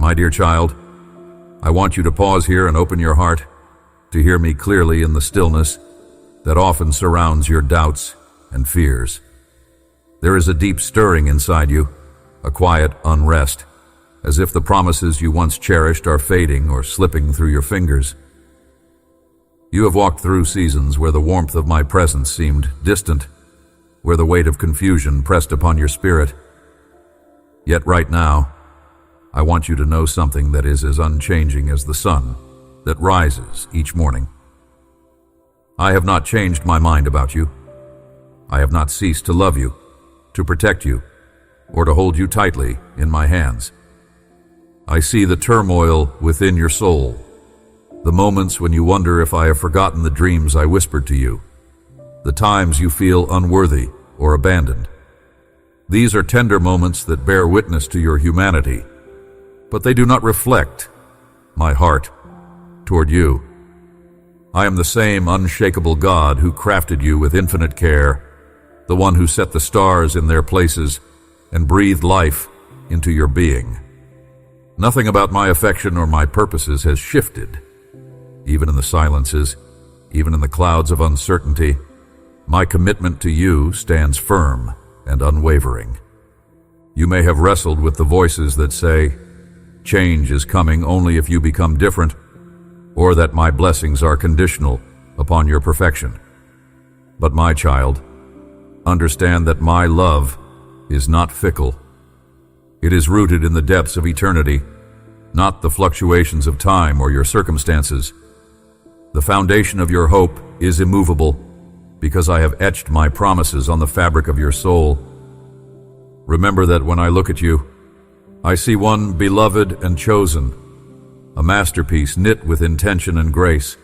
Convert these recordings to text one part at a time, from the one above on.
My dear child, I want you to pause here and open your heart to hear me clearly in the stillness that often surrounds your doubts and fears. There is a deep stirring inside you, a quiet unrest, as if the promises you once cherished are fading or slipping through your fingers. You have walked through seasons where the warmth of my presence seemed distant, where the weight of confusion pressed upon your spirit. Yet right now, I want you to know something that is as unchanging as the sun that rises each morning. I have not changed my mind about you. I have not ceased to love you, to protect you, or to hold you tightly in my hands. I see the turmoil within your soul, the moments when you wonder if I have forgotten the dreams I whispered to you, the times you feel unworthy or abandoned. These are tender moments that bear witness to your humanity, but they do not reflect my heart toward you. I am the same unshakable God who crafted you with infinite care, the one who set the stars in their places and breathed life into your being. Nothing about my affection or my purposes has shifted. Even in the silences, even in the clouds of uncertainty, my commitment to you stands firm and unwavering. You may have wrestled with the voices that say, change is coming only if you become different, or that my blessings are conditional upon your perfection. But my child, understand that my love is not fickle. It is rooted in the depths of eternity, not the fluctuations of time or your circumstances. The foundation of your hope is immovable, because I have etched my promises on the fabric of your soul. Remember that when I look at you, I see one beloved and chosen, a masterpiece knit with intention and grace.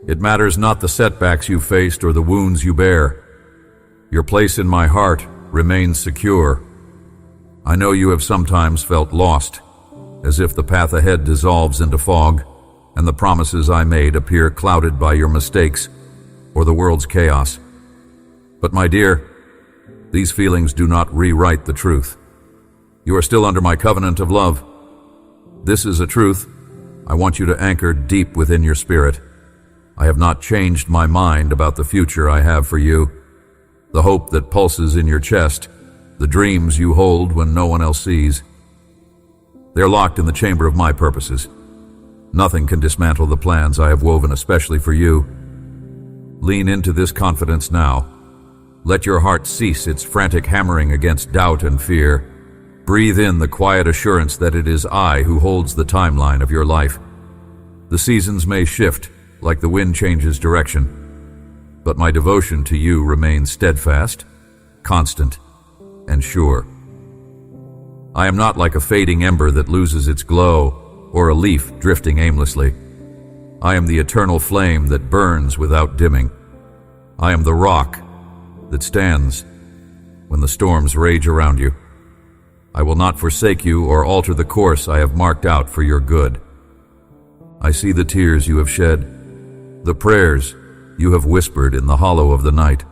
It matters not the setbacks you faced or the wounds you bear. Your place in my heart remains secure. I know you have sometimes felt lost, as if the path ahead dissolves into fog, and the promises I made appear clouded by your mistakes or the world's chaos. But my dear, these feelings do not rewrite the truth. You are still under my covenant of love. This is a truth I want you to anchor deep within your spirit. I have not changed my mind about the future I have for you, the hope that pulses in your chest, the dreams you hold when no one else sees. They're locked in the chamber of my purposes. Nothing can dismantle the plans I have woven especially for you. Lean into this confidence now. Let your heart cease its frantic hammering against doubt and fear. Breathe in the quiet assurance that it is I who holds the timeline of your life. The seasons may shift like the wind changes direction, but my devotion to you remains steadfast, constant, and sure. I am not like a fading ember that loses its glow or a leaf drifting aimlessly. I am the eternal flame that burns without dimming. I am the rock that stands when the storms rage around you. I will not forsake you or alter the course I have marked out for your good. I see the tears you have shed, the prayers you have whispered in the hollow of the night.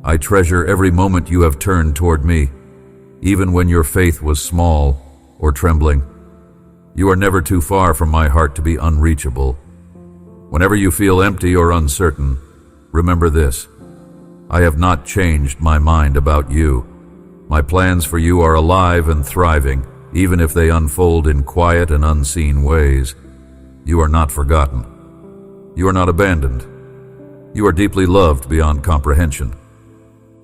I treasure every moment you have turned toward me, even when your faith was small or trembling. You are never too far from my heart to be unreachable. Whenever you feel empty or uncertain, remember this: I have not changed my mind about you. My plans for you are alive and thriving, even if they unfold in quiet and unseen ways. You are not forgotten. You are not abandoned. You are deeply loved beyond comprehension.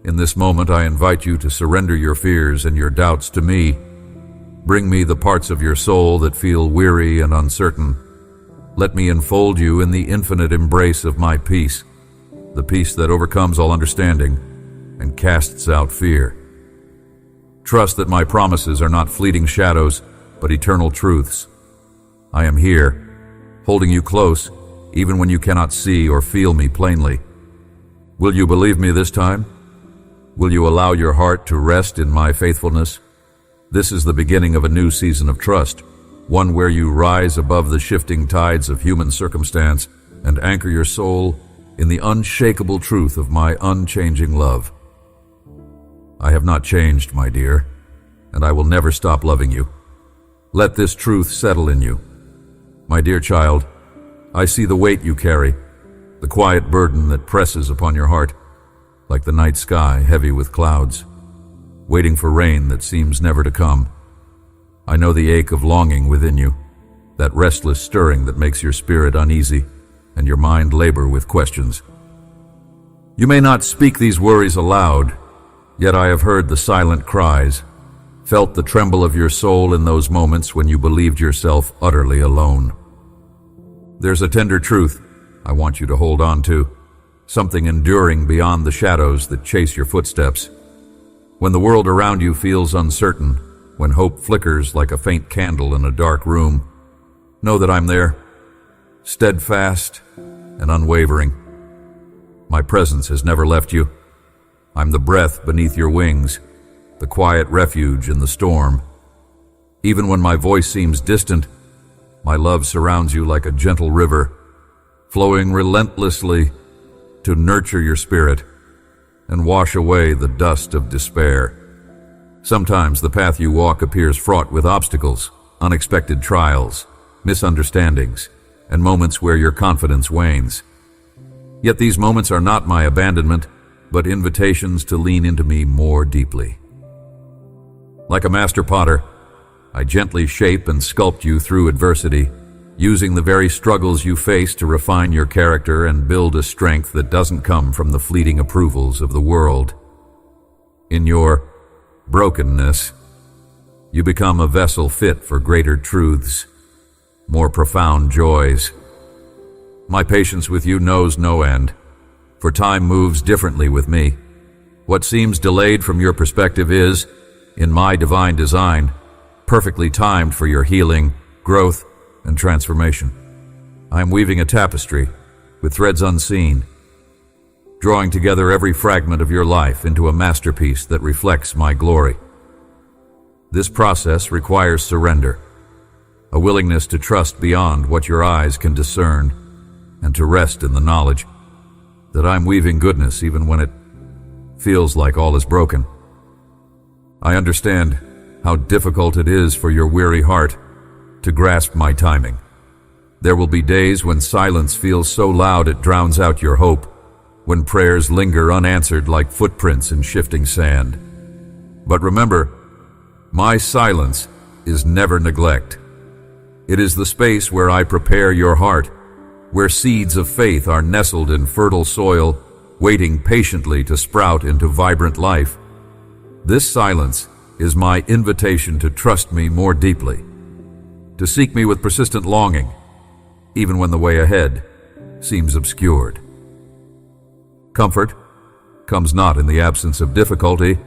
In this moment, I invite you to surrender your fears and your doubts to me. Bring me the parts of your soul that feel weary and uncertain. Let me enfold you in the infinite embrace of my peace, the peace that overcomes all understanding and casts out fear. Trust that my promises are not fleeting shadows, but eternal truths. I am here, holding you close, even when you cannot see or feel me plainly. Will you believe me this time? Will you allow your heart to rest in my faithfulness? This is the beginning of a new season of trust, one where you rise above the shifting tides of human circumstance and anchor your soul in the unshakable truth of my unchanging love. I have not changed, my dear, and I will never stop loving you. Let this truth settle in you. My dear child, I see the weight you carry, the quiet burden that presses upon your heart, like the night sky heavy with clouds, waiting for rain that seems never to come. I know the ache of longing within you, that restless stirring that makes your spirit uneasy and your mind labor with questions. You may not speak these worries aloud, yet I have heard the silent cries, felt the tremble of your soul in those moments when you believed yourself utterly alone. There's a tender truth I want you to hold on to, something enduring beyond the shadows that chase your footsteps. When the world around you feels uncertain, when hope flickers like a faint candle in a dark room, know that I'm there, steadfast and unwavering. My presence has never left you. I'm the breath beneath your wings, the quiet refuge in the storm. Even when my voice seems distant, my love surrounds you like a gentle river, flowing relentlessly to nurture your spirit and wash away the dust of despair. Sometimes the path you walk appears fraught with obstacles, unexpected trials, misunderstandings, and moments where your confidence wanes. Yet these moments are not my abandonment, but invitations to lean into me more deeply. Like a master potter, I gently shape and sculpt you through adversity, using the very struggles you face to refine your character and build a strength that doesn't come from the fleeting approvals of the world. In your brokenness, you become a vessel fit for greater truths, more profound joys. My patience with you knows no end, for time moves differently with me. What seems delayed from your perspective is, in my divine design, perfectly timed for your healing, growth, and transformation. I am weaving a tapestry with threads unseen, drawing together every fragment of your life into a masterpiece that reflects my glory. This process requires surrender, a willingness to trust beyond what your eyes can discern, and to rest in the knowledge that I'm weaving goodness even when it feels like all is broken. I understand how difficult it is for your weary heart to grasp my timing. There will be days when silence feels so loud it drowns out your hope, when prayers linger unanswered like footprints in shifting sand. But remember, my silence is never neglect. It is the space where I prepare your heart, where seeds of faith are nestled in fertile soil, waiting patiently to sprout into vibrant life. This silence is my invitation to trust me more deeply, to seek me with persistent longing, even when the way ahead seems obscured. Comfort comes not in the absence of difficulty,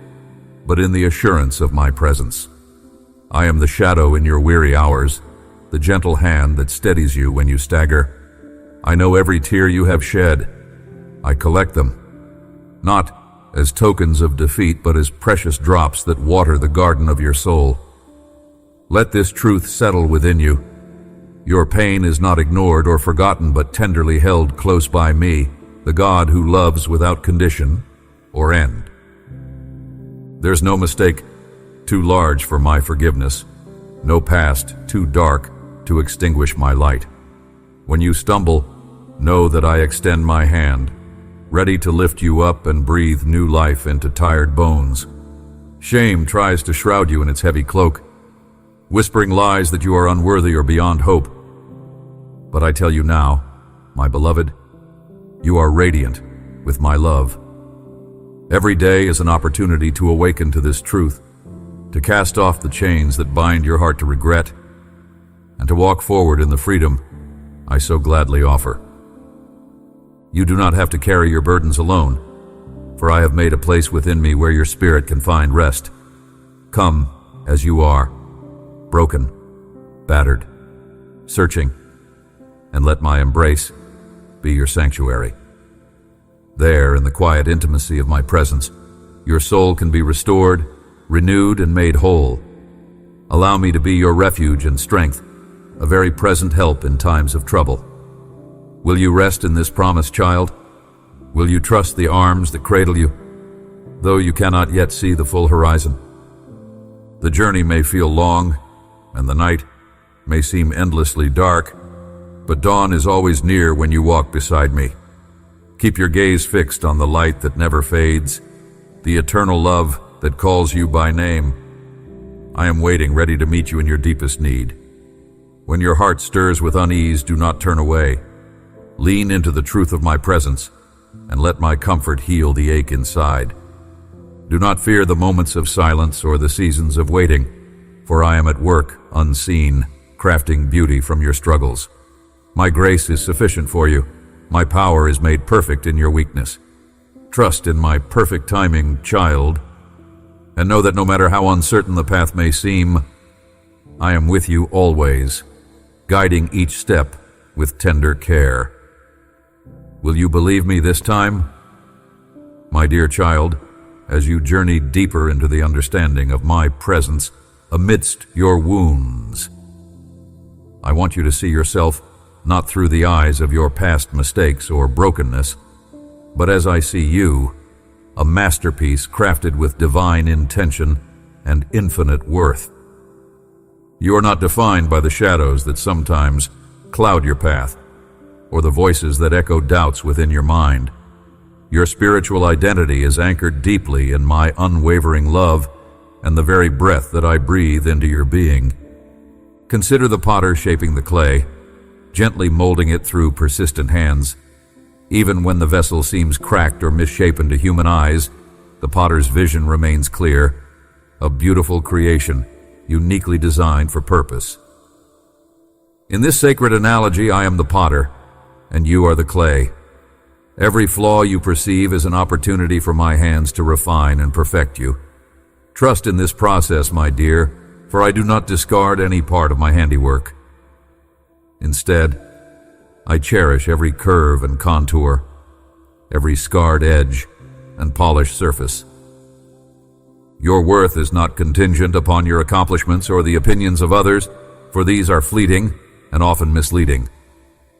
but in the assurance of my presence. I am the shadow in your weary hours, the gentle hand that steadies you when you stagger. I know every tear you have shed. I collect them, not as tokens of defeat, but as precious drops that water the garden of your soul. Let this truth settle within you. Your pain is not ignored or forgotten, but tenderly held close by me, the God who loves without condition or end. There's no mistake too large for my forgiveness, no past too dark to extinguish my light. When you stumble, know that I extend my hand, ready to lift you up and breathe new life into tired bones. Shame tries to shroud you in its heavy cloak, whispering lies that you are unworthy or beyond hope. But I tell you now, my beloved, you are radiant with my love. Every day is an opportunity to awaken to this truth, to cast off the chains that bind your heart to regret, and to walk forward in the freedom I so gladly offer. You do not have to carry your burdens alone, for I have made a place within me where your spirit can find rest. Come as you are, broken, battered, searching, and let my embrace be your sanctuary. There, in the quiet intimacy of my presence, your soul can be restored, renewed, and made whole. Allow me to be your refuge and strength, a very present help in times of trouble. Will you rest in this promise, child? Will you trust the arms that cradle you, though you cannot yet see the full horizon? The journey may feel long, and the night may seem endlessly dark, but dawn is always near when you walk beside me. Keep your gaze fixed on the light that never fades, the eternal love that calls you by name. I am waiting, ready to meet you in your deepest need. When your heart stirs with unease, do not turn away. Lean into the truth of my presence, and let my comfort heal the ache inside. Do not fear the moments of silence or the seasons of waiting, for I am at work, unseen, crafting beauty from your struggles. My grace is sufficient for you. My power is made perfect in your weakness. Trust in my perfect timing, child, and know that no matter how uncertain the path may seem, I am with you always, guiding each step with tender care. Will you believe me this time? My dear child, as you journey deeper into the understanding of my presence amidst your wounds, I want you to see yourself not through the eyes of your past mistakes or brokenness, but as I see you, a masterpiece crafted with divine intention and infinite worth. You are not defined by the shadows that sometimes cloud your path, or the voices that echo doubts within your mind. Your spiritual identity is anchored deeply in my unwavering love and the very breath that I breathe into your being. Consider the potter shaping the clay, gently molding it through persistent hands. Even when the vessel seems cracked or misshapen to human eyes, the potter's vision remains clear, a beautiful creation, uniquely designed for purpose. In this sacred analogy, I am the potter, and you are the clay. Every flaw you perceive is an opportunity for my hands to refine and perfect you. Trust in this process, my dear, for I do not discard any part of my handiwork. Instead, I cherish every curve and contour, every scarred edge and polished surface. Your worth is not contingent upon your accomplishments or the opinions of others, for these are fleeting and often misleading.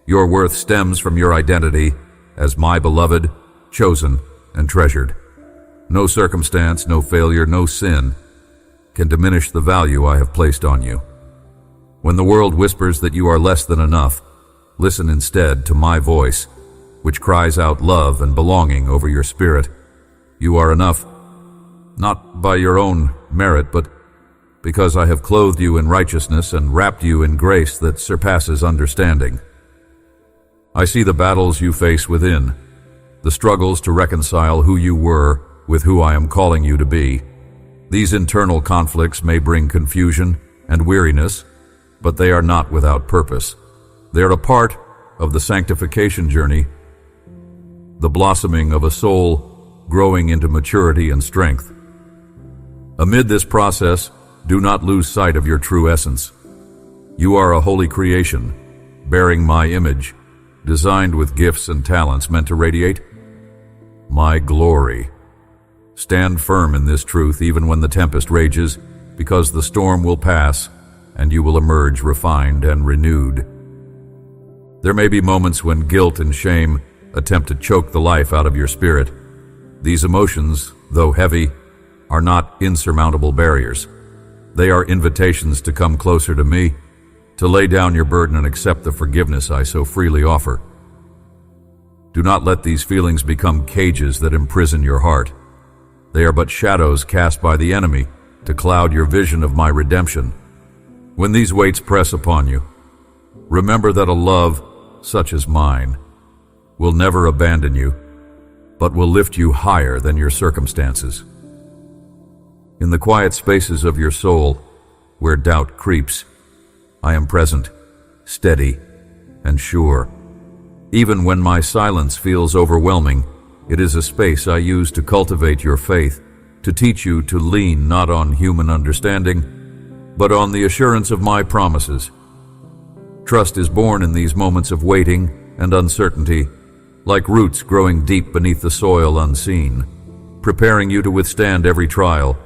Your worth stems from your identity as my beloved, chosen, and treasured. No circumstance, no failure, no sin can diminish the value I have placed on you. When the world whispers that you are less than enough, listen instead to my voice, which cries out love and belonging over your spirit. You are enough, not by your own merit, but because I have clothed you in righteousness and wrapped you in grace that surpasses understanding. I see the battles you face within, the struggles to reconcile who you were with who I am calling you to be. These internal conflicts may bring confusion and weariness, but they are not without purpose. They are a part of the sanctification journey, the blossoming of a soul growing into maturity and strength. Amid this process, do not lose sight of your true essence. You are a holy creation, bearing my image, designed with gifts and talents meant to radiate my glory. Stand firm in this truth even when the tempest rages, because the storm will pass and you will emerge refined and renewed. There may be moments when guilt and shame attempt to choke the life out of your spirit. These emotions, though heavy, are not insurmountable barriers. They are invitations to come closer to me, to lay down your burden and accept the forgiveness I so freely offer. Do not let these feelings become cages that imprison your heart. They are but shadows cast by the enemy to cloud your vision of my redemption. When these weights press upon you, remember that a love such as mine will never abandon you, but will lift you higher than your circumstances. In the quiet spaces of your soul, where doubt creeps, I am present, steady, and sure. Even when my silence feels overwhelming, it is a space I use to cultivate your faith, to teach you to lean not on human understanding, but on the assurance of my promises. Trust is born in these moments of waiting and uncertainty, like roots growing deep beneath the soil unseen, preparing you to withstand every trial.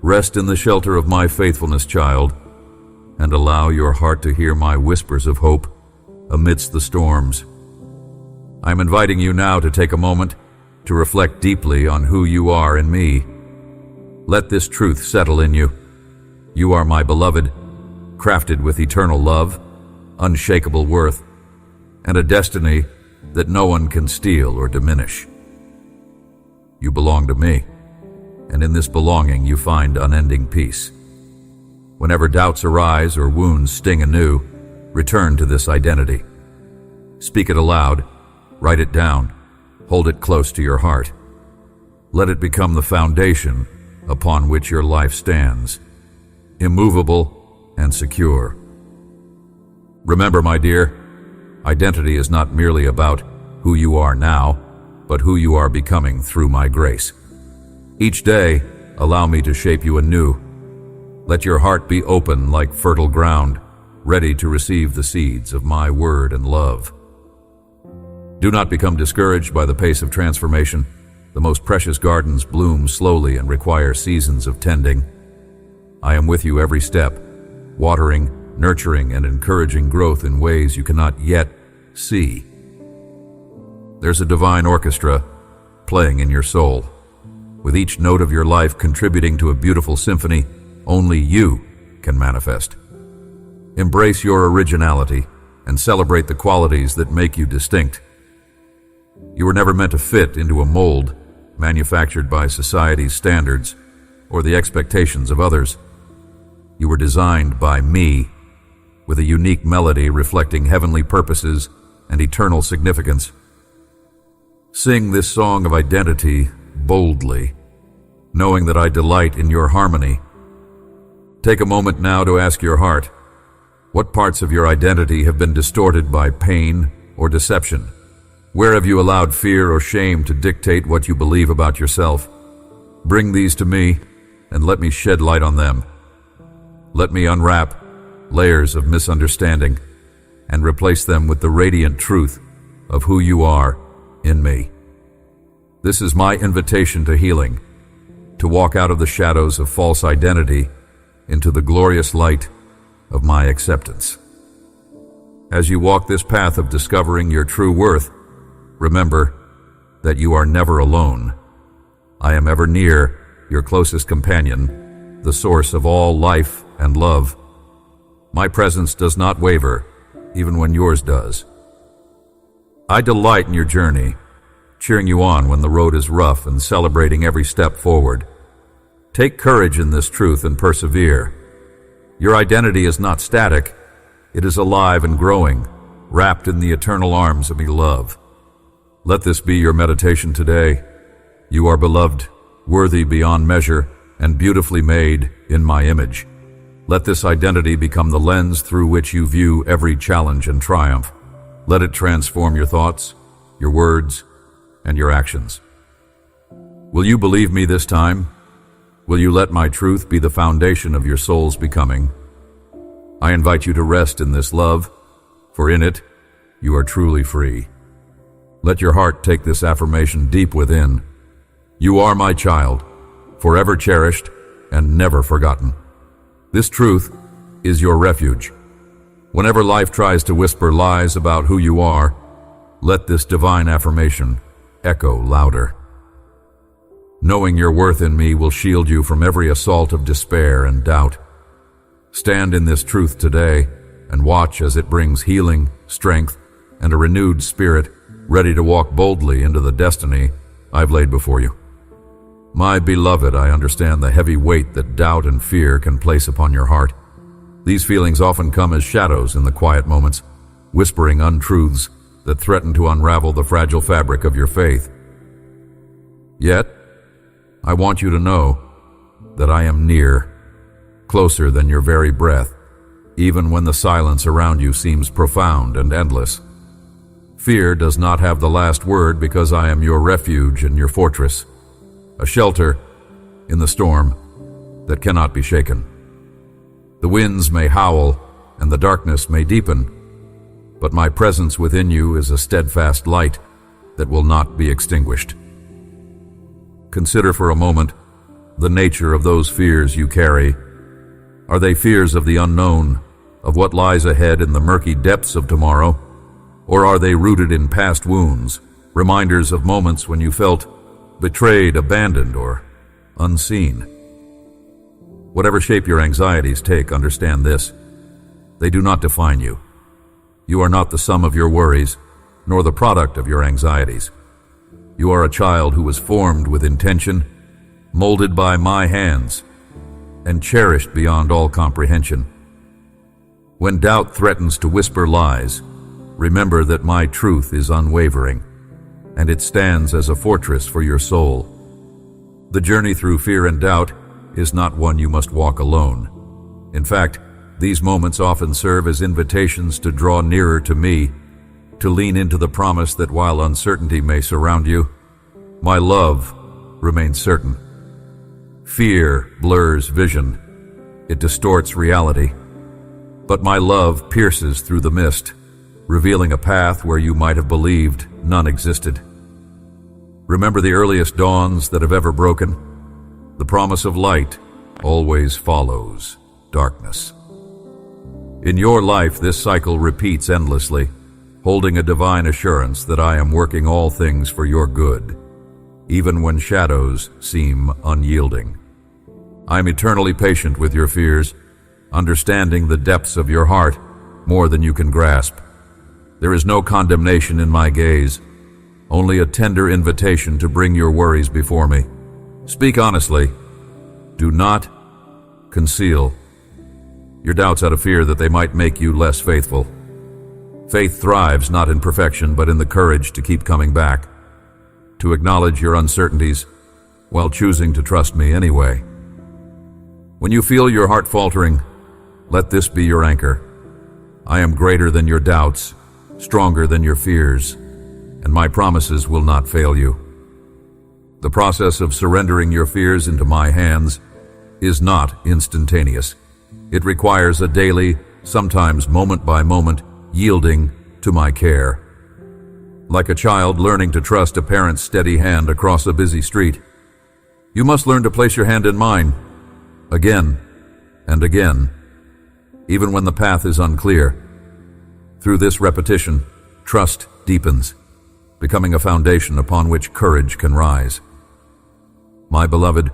Rest in the shelter of my faithfulness, child, and allow your heart to hear my whispers of hope amidst the storms. I'm inviting you now to take a moment to reflect deeply on who you are in me. Let this truth settle in you. You are my beloved, crafted with eternal love, unshakable worth, and a destiny that no one can steal or diminish. You belong to me, and in this belonging you find unending peace. Whenever doubts arise or wounds sting anew, return to this identity. Speak it aloud, write it down, hold it close to your heart. Let it become the foundation upon which your life stands, immovable and secure. Remember, my dear, identity is not merely about who you are now, but who you are becoming through my grace. Each day, allow me to shape you anew. Let your heart be open like fertile ground, ready to receive the seeds of my word and love. Do not become discouraged by the pace of transformation. The most precious gardens bloom slowly and require seasons of tending. I am with you every step, watering, nurturing, and encouraging growth in ways you cannot yet see. There's a divine orchestra playing in your soul, with each note of your life contributing to a beautiful symphony only you can manifest. Embrace your originality and celebrate the qualities that make you distinct. You were never meant to fit into a mold manufactured by society's standards or the expectations of others. You were designed by me, with a unique melody reflecting heavenly purposes and eternal significance. Sing this song of identity boldly, knowing that I delight in your harmony. Take a moment now to ask your heart, what parts of your identity have been distorted by pain or deception? Where have you allowed fear or shame to dictate what you believe about yourself? Bring these to me and let me shed light on them. Let me unwrap layers of misunderstanding and replace them with the radiant truth of who you are in me. This is my invitation to healing, to walk out of the shadows of false identity into the glorious light of my acceptance. As you walk this path of discovering your true worth, remember that you are never alone. I am ever near, your closest companion, the source of all life and love. My presence does not waver, even when yours does. I delight in your journey, cheering you on when the road is rough and celebrating every step forward. Take courage in this truth and persevere. Your identity is not static. It is alive and growing, wrapped in the eternal arms of me love. Let this be your meditation today. You are beloved, worthy beyond measure, and beautifully made in my image. Let this identity become the lens through which you view every challenge and triumph. Let it transform your thoughts, your words, and your actions. Will you believe me this time? Will you let my truth be the foundation of your soul's becoming? I invite you to rest in this love, for in it you are truly free. Let your heart take this affirmation deep within. You are my child, forever cherished and never forgotten. This truth is your refuge. Whenever life tries to whisper lies about who you are, let this divine affirmation echo louder. Knowing your worth in me will shield you from every assault of despair and doubt. Stand in this truth today and watch as it brings healing, strength, and a renewed spirit ready to walk boldly into the destiny I've laid before you. My beloved, I understand the heavy weight that doubt and fear can place upon your heart. These feelings often come as shadows in the quiet moments, whispering untruths that threaten to unravel the fragile fabric of your faith. Yet, I want you to know that I am near, closer than your very breath, even when the silence around you seems profound and endless. Fear does not have the last word because I am your refuge and your fortress, a shelter in the storm that cannot be shaken. The winds may howl and the darkness may deepen, but my presence within you is a steadfast light that will not be extinguished. Consider for a moment the nature of those fears you carry. Are they fears of the unknown, of what lies ahead in the murky depths of tomorrow? Or are they rooted in past wounds, reminders of moments when you felt betrayed, abandoned, or unseen? Whatever shape your anxieties take, understand this. They do not define you. You are not the sum of your worries, nor the product of your anxieties. You are a child who was formed with intention, molded by my hands, and cherished beyond all comprehension. When doubt threatens to whisper lies, remember that my truth is unwavering, and it stands as a fortress for your soul. The journey through fear and doubt is not one you must walk alone. In fact, these moments often serve as invitations to draw nearer to me, to lean into the promise that while uncertainty may surround you, my love remains certain. Fear blurs vision. It distorts reality. But my love pierces through the mist, revealing a path where you might have believed none existed. Remember the earliest dawns that have ever broken? The promise of light always follows darkness. In your life, this cycle repeats endlessly, holding a divine assurance that I am working all things for your good, even when shadows seem unyielding. I am eternally patient with your fears, understanding the depths of your heart more than you can grasp. There is no condemnation in my gaze, only a tender invitation to bring your worries before me. Speak honestly. Do not conceal your doubts out of fear that they might make you less faithful. Faith thrives not in perfection, but in the courage to keep coming back, to acknowledge your uncertainties while choosing to trust me anyway. When you feel your heart faltering, let this be your anchor. I am greater than your doubts, stronger than your fears, and my promises will not fail you. The process of surrendering your fears into my hands is not instantaneous. It requires a daily, sometimes moment-by-moment, yielding to my care. Like a child learning to trust a parent's steady hand across a busy street, you must learn to place your hand in mine, again and again, even when the path is unclear. Through this repetition, trust deepens, becoming a foundation upon which courage can rise. My beloved,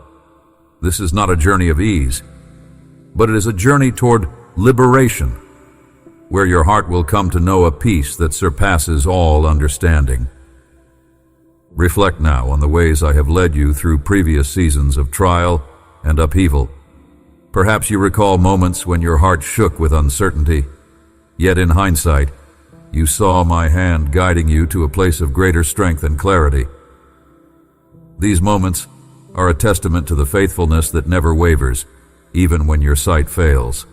this is not a journey of ease, but it is a journey toward liberation, where your heart will come to know a peace that surpasses all understanding. Reflect now on the ways I have led you through previous seasons of trial and upheaval. Perhaps you recall moments when your heart shook with uncertainty, yet in hindsight, you saw my hand guiding you to a place of greater strength and clarity. These moments are a testament to the faithfulness that never wavers, even when your sight fails.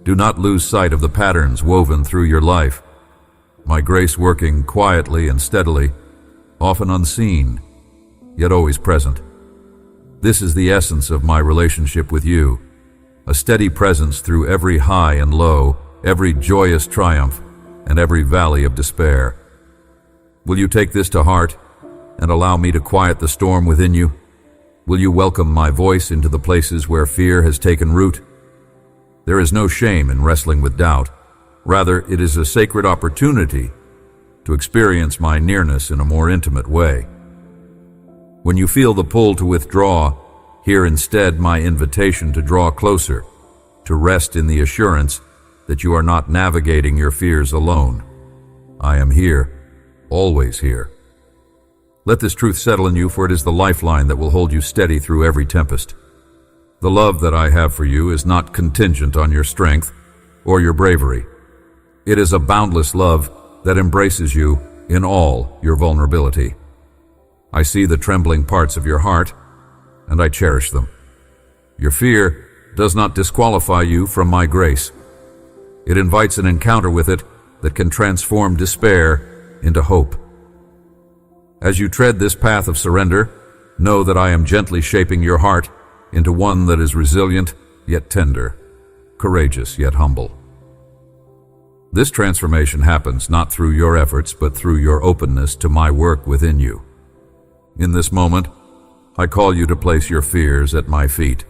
Do not lose sight of the patterns woven through your life, my grace working quietly and steadily, often unseen, yet always present. This is the essence of my relationship with you, a steady presence through every high and low, every joyous triumph, and every valley of despair. Will you take this to heart and allow me to quiet the storm within you? Will you welcome my voice into the places where fear has taken root? There is no shame in wrestling with doubt. Rather, it is a sacred opportunity to experience my nearness in a more intimate way. When you feel the pull to withdraw, hear instead my invitation to draw closer, to rest in the assurance that you are not navigating your fears alone. I am here, always here. Let this truth settle in you, for it is the lifeline that will hold you steady through every tempest. The love that I have for you is not contingent on your strength or your bravery. It is a boundless love that embraces you in all your vulnerability. I see the trembling parts of your heart, and I cherish them. Your fear does not disqualify you from my grace. It invites an encounter with it that can transform despair into hope. As you tread this path of surrender, know that I am gently shaping your heart into one that is resilient yet tender, courageous yet humble. This transformation happens not through your efforts, but through your openness to my work within you. In this moment, I call you to place your fears at my feet.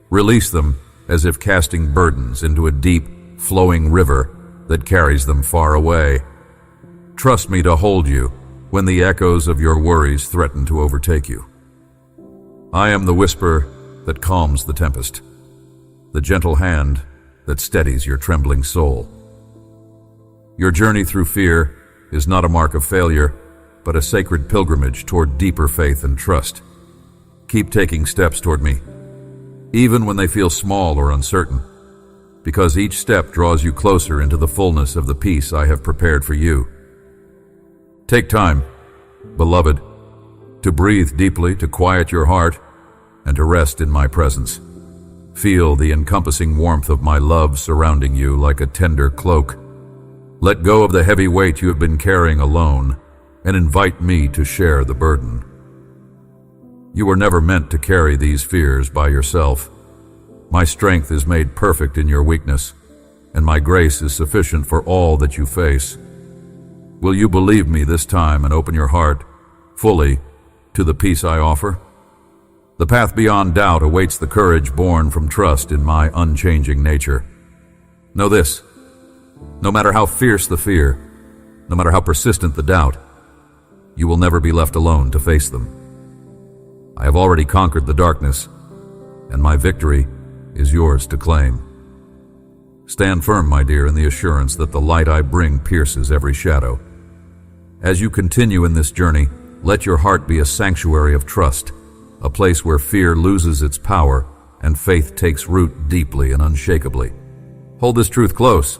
Release them as if casting burdens into a deep, flowing river that carries them far away. Trust me to hold you when the echoes of your worries threaten to overtake you. I am the whisper that calms the tempest, the gentle hand that steadies your trembling soul. Your journey through fear is not a mark of failure, but a sacred pilgrimage toward deeper faith and trust. Keep taking steps toward me, even when they feel small or uncertain, because each step draws you closer into the fullness of the peace I have prepared for you. Take time, beloved, to breathe deeply, to quiet your heart, and to rest in my presence. Feel the encompassing warmth of my love surrounding you like a tender cloak. Let go of the heavy weight you have been carrying alone, and invite me to share the burden. You were never meant to carry these fears by yourself. My strength is made perfect in your weakness, and my grace is sufficient for all that you face. Will you believe me this time and open your heart fully to the peace I offer? The path beyond doubt awaits the courage born from trust in my unchanging nature. Know this: no matter how fierce the fear, no matter how persistent the doubt, you will never be left alone to face them. I have already conquered the darkness, and my victory is yours to claim. Stand firm, my dear, in the assurance that the light I bring pierces every shadow. As you continue in this journey, let your heart be a sanctuary of trust, a place where fear loses its power and faith takes root deeply and unshakably. Hold this truth close,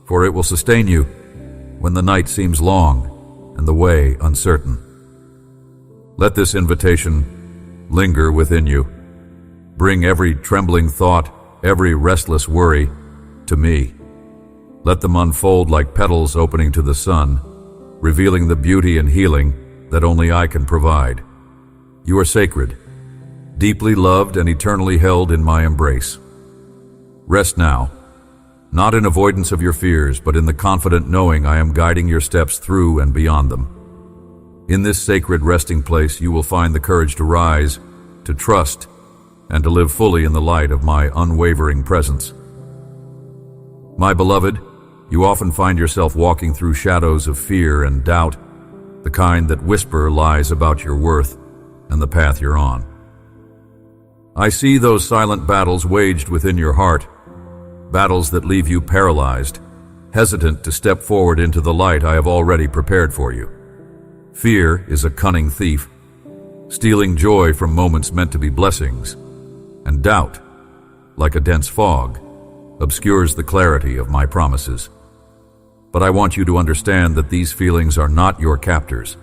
for it will sustain you when the night seems long and the way uncertain. Let this invitation linger within you. Bring every trembling thought, every restless worry to me. Let them unfold like petals opening to the sun, revealing the beauty and healing that only I can provide. You are sacred, deeply loved and eternally held in my embrace. Rest now, not in avoidance of your fears, but in the confident knowing I am guiding your steps through and beyond them. In this sacred resting place, you will find the courage to rise, to trust, and to live fully in the light of my unwavering presence. My beloved, you often find yourself walking through shadows of fear and doubt, the kind that whisper lies about your worth and the path you're on. I see those silent battles waged within your heart, battles that leave you paralyzed, hesitant to step forward into the light I have already prepared for you. Fear is a cunning thief, stealing joy from moments meant to be blessings, and doubt, like a dense fog, obscures the clarity of my promises. But I want you to understand that these feelings are not your captors.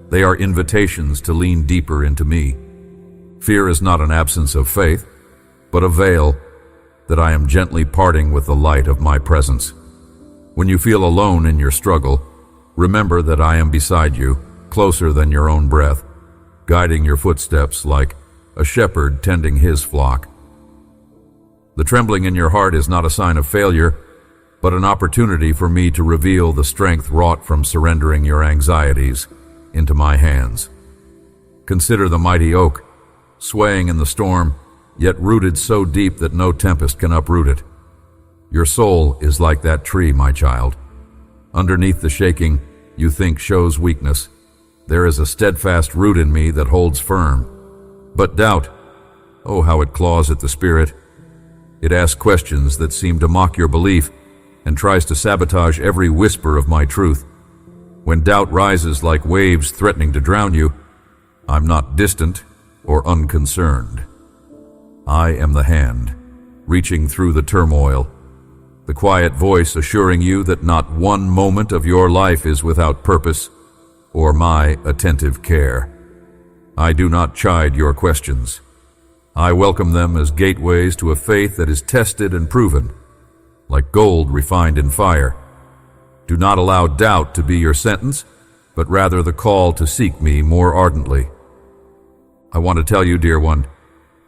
They are invitations to lean deeper into me. Fear is not an absence of faith, but a veil that I am gently parting with the light of my presence. When you feel alone in your struggle, remember that I am beside you, closer than your own breath, guiding your footsteps like a shepherd tending his flock. The trembling in your heart is not a sign of failure, but an opportunity for me to reveal the strength wrought from surrendering your anxieties into my hands. Consider the mighty oak, swaying in the storm, yet rooted so deep that no tempest can uproot it. Your soul is like that tree, my child. Underneath the shaking you think shows weakness, there is a steadfast root in me that holds firm. But doubt, oh, how it claws at the spirit. It asks questions that seem to mock your belief and tries to sabotage every whisper of my truth. When doubt rises like waves threatening to drown you, I'm not distant or unconcerned. I am the hand, reaching through the turmoil, the quiet voice assuring you that not one moment of your life is without purpose or my attentive care. I do not chide your questions. I welcome them as gateways to a faith that is tested and proven, like gold refined in fire. Do not allow doubt to be your sentence, but rather the call to seek me more ardently. I want to tell you, dear one,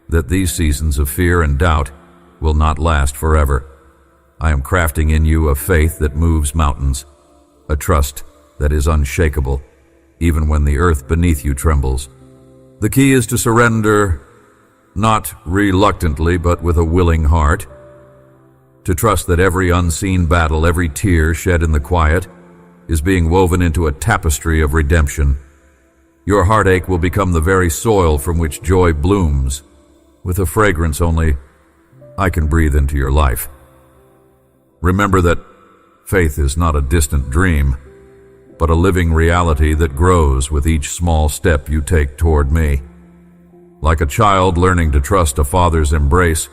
that these seasons of fear and doubt will not last forever. I am crafting in you a faith that moves mountains, a trust that is unshakable, even when the earth beneath you trembles. The key is to surrender, not reluctantly, but with a willing heart, to trust that every unseen battle, every tear shed in the quiet, is being woven into a tapestry of redemption. Your heartache will become the very soil from which joy blooms, with a fragrance only I can breathe into your life. Remember that faith is not a distant dream, but a living reality that grows with each small step you take toward me. Like a child learning to trust a father's embrace,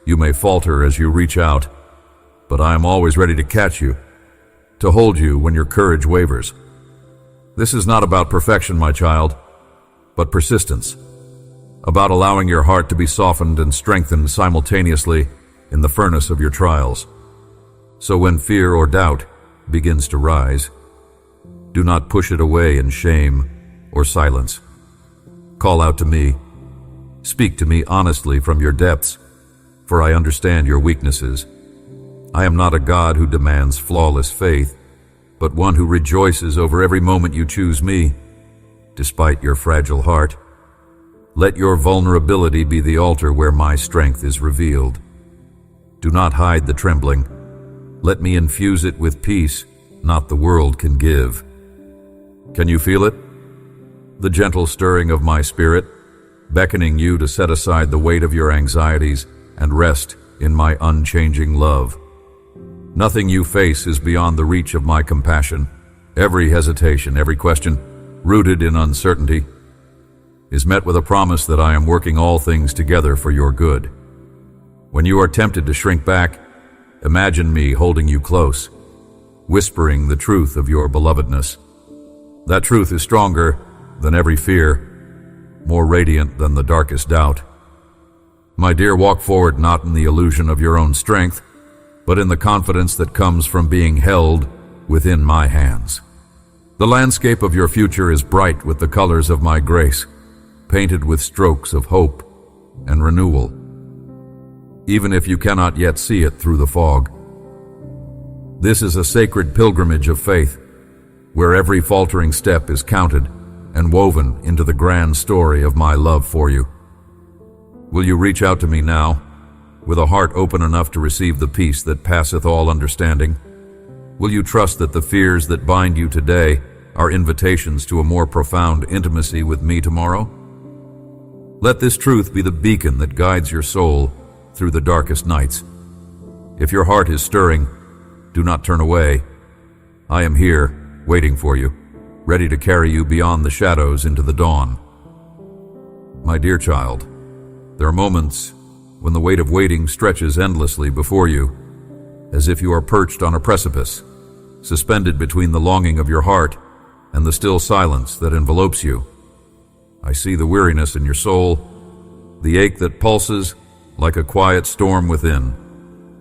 you may falter as you reach out, but I am always ready to catch you, to hold you when your courage wavers. This is not about perfection, my child, but persistence, about allowing your heart to be softened and strengthened simultaneously in the furnace of your trials. So when fear or doubt begins to rise, do not push it away in shame or silence. Call out to me. Speak to me honestly from your depths, for I understand your weaknesses. I am not a God who demands flawless faith, but one who rejoices over every moment you choose me, despite your fragile heart. Let your vulnerability be the altar where my strength is revealed. Do not hide the trembling. Let me infuse it with peace not the world can give. Can you feel it? The gentle stirring of my spirit, beckoning you to set aside the weight of your anxieties and rest in my unchanging love. Nothing you face is beyond the reach of my compassion. Every hesitation, every question, rooted in uncertainty, is met with a promise that I am working all things together for your good. When you are tempted to shrink back, imagine me holding you close, whispering the truth of your belovedness. That truth is stronger than every fear, more radiant than the darkest doubt. My dear, walk forward not in the illusion of your own strength, but in the confidence that comes from being held within my hands. The landscape of your future is bright with the colors of my grace, painted with strokes of hope and renewal, even if you cannot yet see it through the fog. This is a sacred pilgrimage of faith, where every faltering step is counted and woven into the grand story of my love for you. Will you reach out to me now, with a heart open enough to receive the peace that passeth all understanding? Will you trust that the fears that bind you today are invitations to a more profound intimacy with me tomorrow? Let this truth be the beacon that guides your soul through the darkest nights. If your heart is stirring, do not turn away. I am here, waiting for you, ready to carry you beyond the shadows into the dawn. My dear child, there are moments when the weight of waiting stretches endlessly before you, as if you are perched on a precipice, suspended between the longing of your heart and the still silence that envelopes you. I see the weariness in your soul, the ache that pulses like a quiet storm within,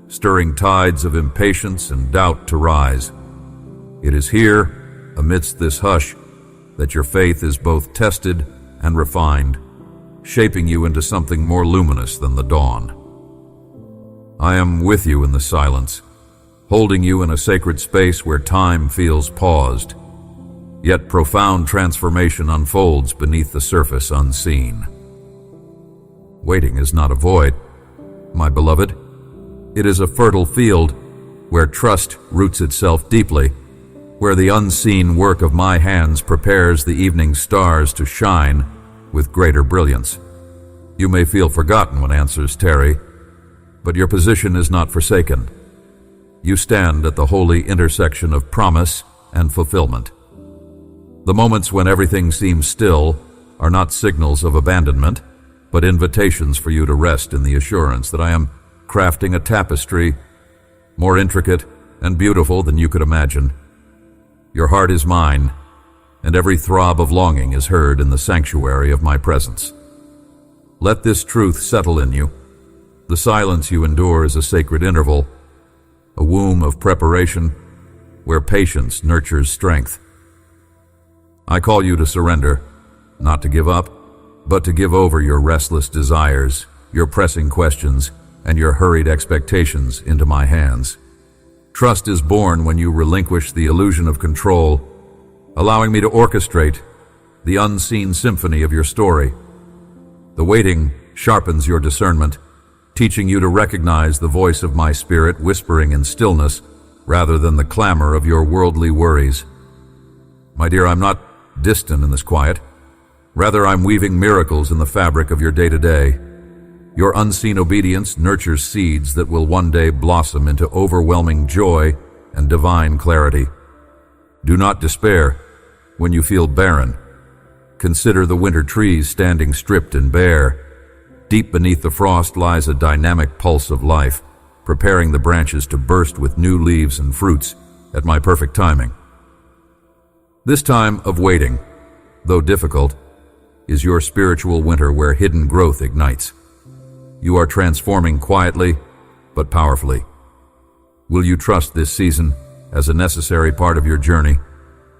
stirring tides of impatience and doubt to rise. It is here, amidst this hush, that your faith is both tested and refined, shaping you into something more luminous than the dawn. I am with you in the silence, holding you in a sacred space where time feels paused, yet profound transformation unfolds beneath the surface unseen. Waiting is not a void, my beloved. It is a fertile field where trust roots itself deeply, where the unseen work of my hands prepares the evening stars to shine with greater brilliance. You may feel forgotten when answers tarry, but your position is not forsaken. You stand at the holy intersection of promise and fulfillment. The moments when everything seems still are not signals of abandonment, but invitations for you to rest in the assurance that I am crafting a tapestry more intricate and beautiful than you could imagine. Your heart is mine, and every throb of longing is heard in the sanctuary of my presence. Let this truth settle in you. The silence you endure is a sacred interval, a womb of preparation where patience nurtures strength. I call you to surrender, not to give up, but to give over your restless desires, your pressing questions, and your hurried expectations into my hands. Trust is born when you relinquish the illusion of control, allowing me to orchestrate the unseen symphony of your story. The waiting sharpens your discernment, teaching you to recognize the voice of my spirit whispering in stillness rather than the clamor of your worldly worries. My dear, I'm not distant in this quiet. Rather, I'm weaving miracles in the fabric of your day-to-day. Your unseen obedience nurtures seeds that will one day blossom into overwhelming joy and divine clarity. Do not despair when you feel barren. Consider the winter trees standing stripped and bare. Deep beneath the frost lies a dynamic pulse of life, preparing the branches to burst with new leaves and fruits at my perfect timing. This time of waiting, though difficult, is your spiritual winter where hidden growth ignites. You are transforming quietly, but powerfully. Will you trust this season as a necessary part of your journey,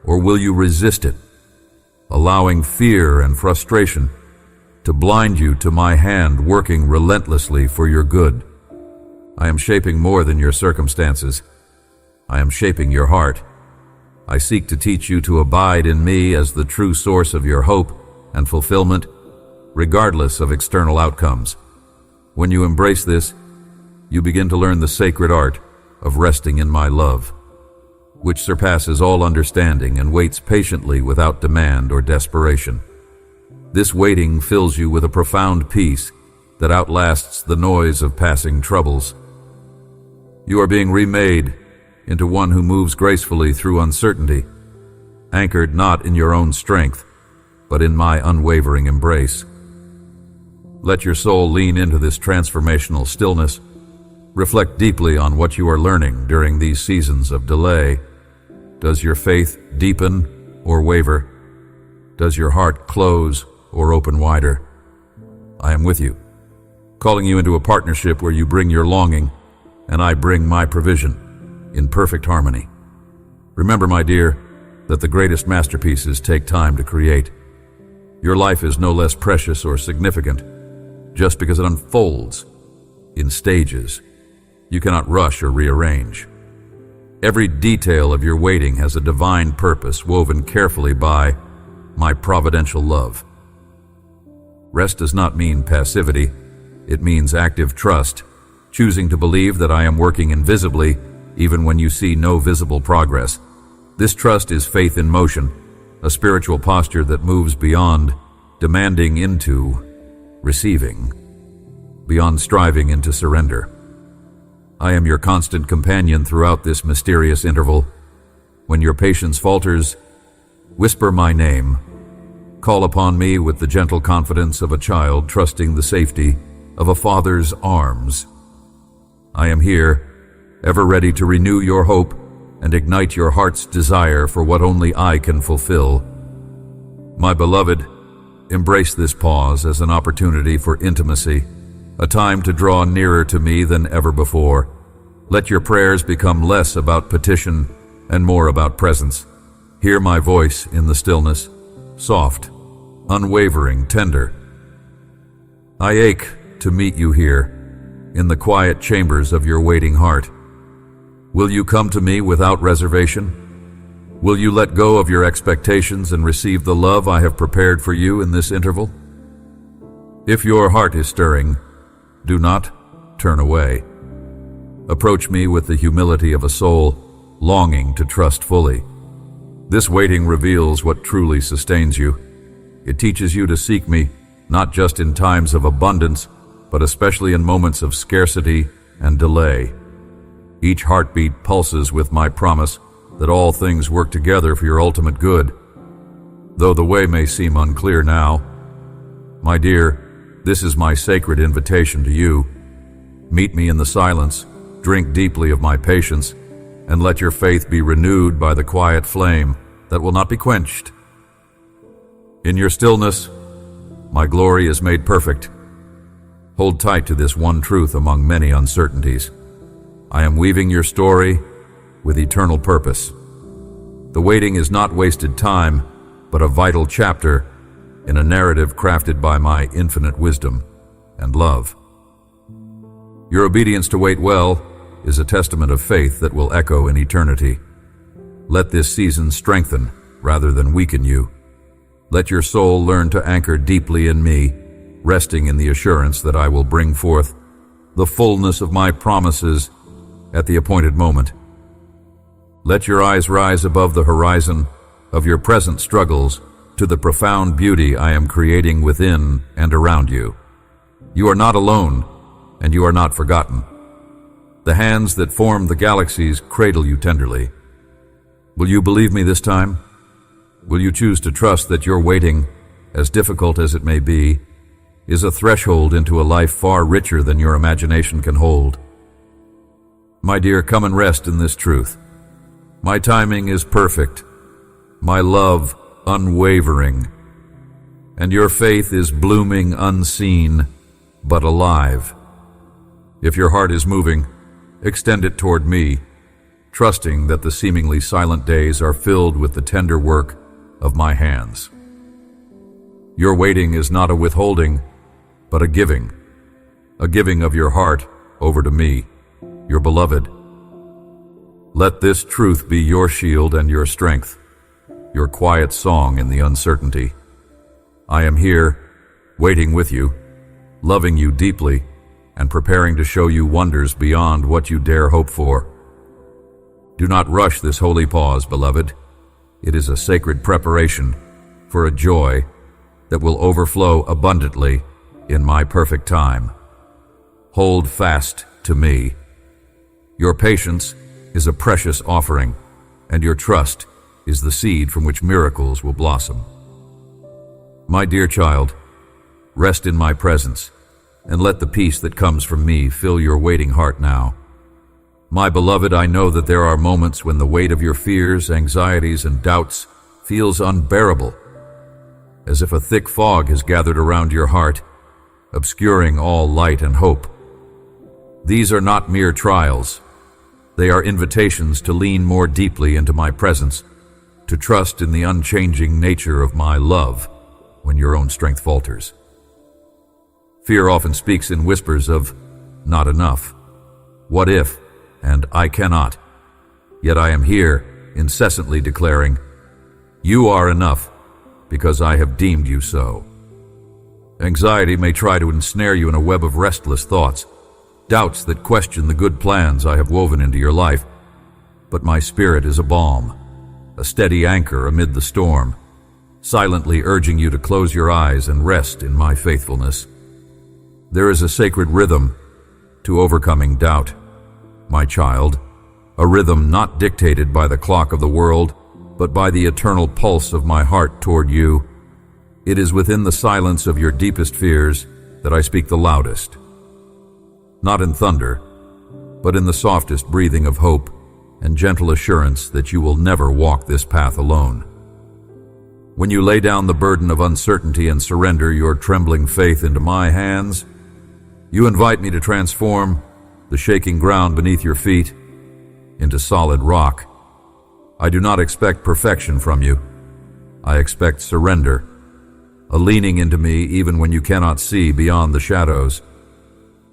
or will you resist it, allowing fear and frustration to blind you to my hand working relentlessly for your good? I am shaping more than your circumstances. I am shaping your heart. I seek to teach you to abide in me as the true source of your hope and fulfillment, regardless of external outcomes. When you embrace this, you begin to learn the sacred art of resting in my love, which surpasses all understanding and waits patiently without demand or desperation. This waiting fills you with a profound peace that outlasts the noise of passing troubles. You are being remade into one who moves gracefully through uncertainty, anchored not in your own strength, but in my unwavering embrace. Let your soul lean into this transformational stillness. Reflect deeply on what you are learning during these seasons of delay. Does your faith deepen or waver? Does your heart close or open wider? I am with you, calling you into a partnership where you bring your longing and I bring my provision in perfect harmony. Remember, my dear, that the greatest masterpieces take time to create. Your life is no less precious or significant just because it unfolds in stages you cannot rush or rearrange. Every detail of your waiting has a divine purpose woven carefully by my providential love. Rest does not mean passivity. It means active trust, choosing to believe that I am working invisibly even when you see no visible progress. This trust is faith in motion, a spiritual posture that moves beyond demanding into receiving, beyond striving into surrender. I am your constant companion throughout this mysterious interval. When your patience falters, whisper my name. Call upon me with the gentle confidence of a child trusting the safety of a father's arms. I am here, ever ready to renew your hope and ignite your heart's desire for what only I can fulfill. My beloved, embrace this pause as an opportunity for intimacy, a time to draw nearer to me than ever before. Let your prayers become less about petition and more about presence. Hear my voice in the stillness, soft, unwavering, tender. I ache to meet you here, in the quiet chambers of your waiting heart. Will you come to me without reservation? Will you let go of your expectations and receive the love I have prepared for you in this interval? If your heart is stirring, do not turn away. Approach me with the humility of a soul longing to trust fully. This waiting reveals what truly sustains you. It teaches you to seek me, not just in times of abundance, but especially in moments of scarcity and delay. Each heartbeat pulses with my promise that all things work together for your ultimate good. Though the way may seem unclear now, my dear, this is my sacred invitation to you. Meet me in the silence, drink deeply of my patience, and let your faith be renewed by the quiet flame that will not be quenched. In your stillness, my glory is made perfect. Hold tight to this one truth among many uncertainties. I am weaving your story with eternal purpose. The waiting is not wasted time, but a vital chapter in a narrative crafted by my infinite wisdom and love. Your obedience to wait well is a testament of faith that will echo in eternity. Let this season strengthen rather than weaken you. Let your soul learn to anchor deeply in me, resting in the assurance that I will bring forth the fullness of my promises at the appointed moment. Let your eyes rise above the horizon of your present struggles to the profound beauty I am creating within and around you. You are not alone, and you are not forgotten. The hands that form the galaxies cradle you tenderly. Will you believe me this time? Will you choose to trust that your waiting, as difficult as it may be, is a threshold into a life far richer than your imagination can hold? My dear, come and rest in this truth. My timing is perfect, my love unwavering, and your faith is blooming unseen, but alive. If your heart is moving, extend it toward me, trusting that the seemingly silent days are filled with the tender work of my hands. Your waiting is not a withholding, but a giving of your heart over to me, your beloved. Let this truth be your shield and your strength, your quiet song in the uncertainty. I am here, waiting with you, loving you deeply, and preparing to show you wonders beyond what you dare hope for. Do not rush this holy pause, beloved. It is a sacred preparation for a joy that will overflow abundantly in my perfect time. Hold fast to me. Your patience is a precious offering, and your trust is the seed from which miracles will blossom. My dear child, rest in my presence, and let the peace that comes from me fill your waiting heart now. My beloved, I know that there are moments when the weight of your fears, anxieties, and doubts feels unbearable, as if a thick fog has gathered around your heart, obscuring all light and hope. These are not mere trials. They are invitations to lean more deeply into my presence, to trust in the unchanging nature of my love when your own strength falters. Fear often speaks in whispers of not enough, what if, and I cannot. Yet I am here, incessantly declaring, you are enough, because I have deemed you so. Anxiety may try to ensnare you in a web of restless thoughts, doubts that question the good plans I have woven into your life. But my spirit is a balm, a steady anchor amid the storm, silently urging you to close your eyes and rest in my faithfulness. There is a sacred rhythm to overcoming doubt, my child, a rhythm not dictated by the clock of the world, but by the eternal pulse of my heart toward you. It is within the silence of your deepest fears that I speak the loudest. Not in thunder, but in the softest breathing of hope and gentle assurance that you will never walk this path alone. When you lay down the burden of uncertainty and surrender your trembling faith into my hands, you invite me to transform the shaking ground beneath your feet into solid rock. I do not expect perfection from you. I expect surrender, a leaning into me even when you cannot see beyond the shadows.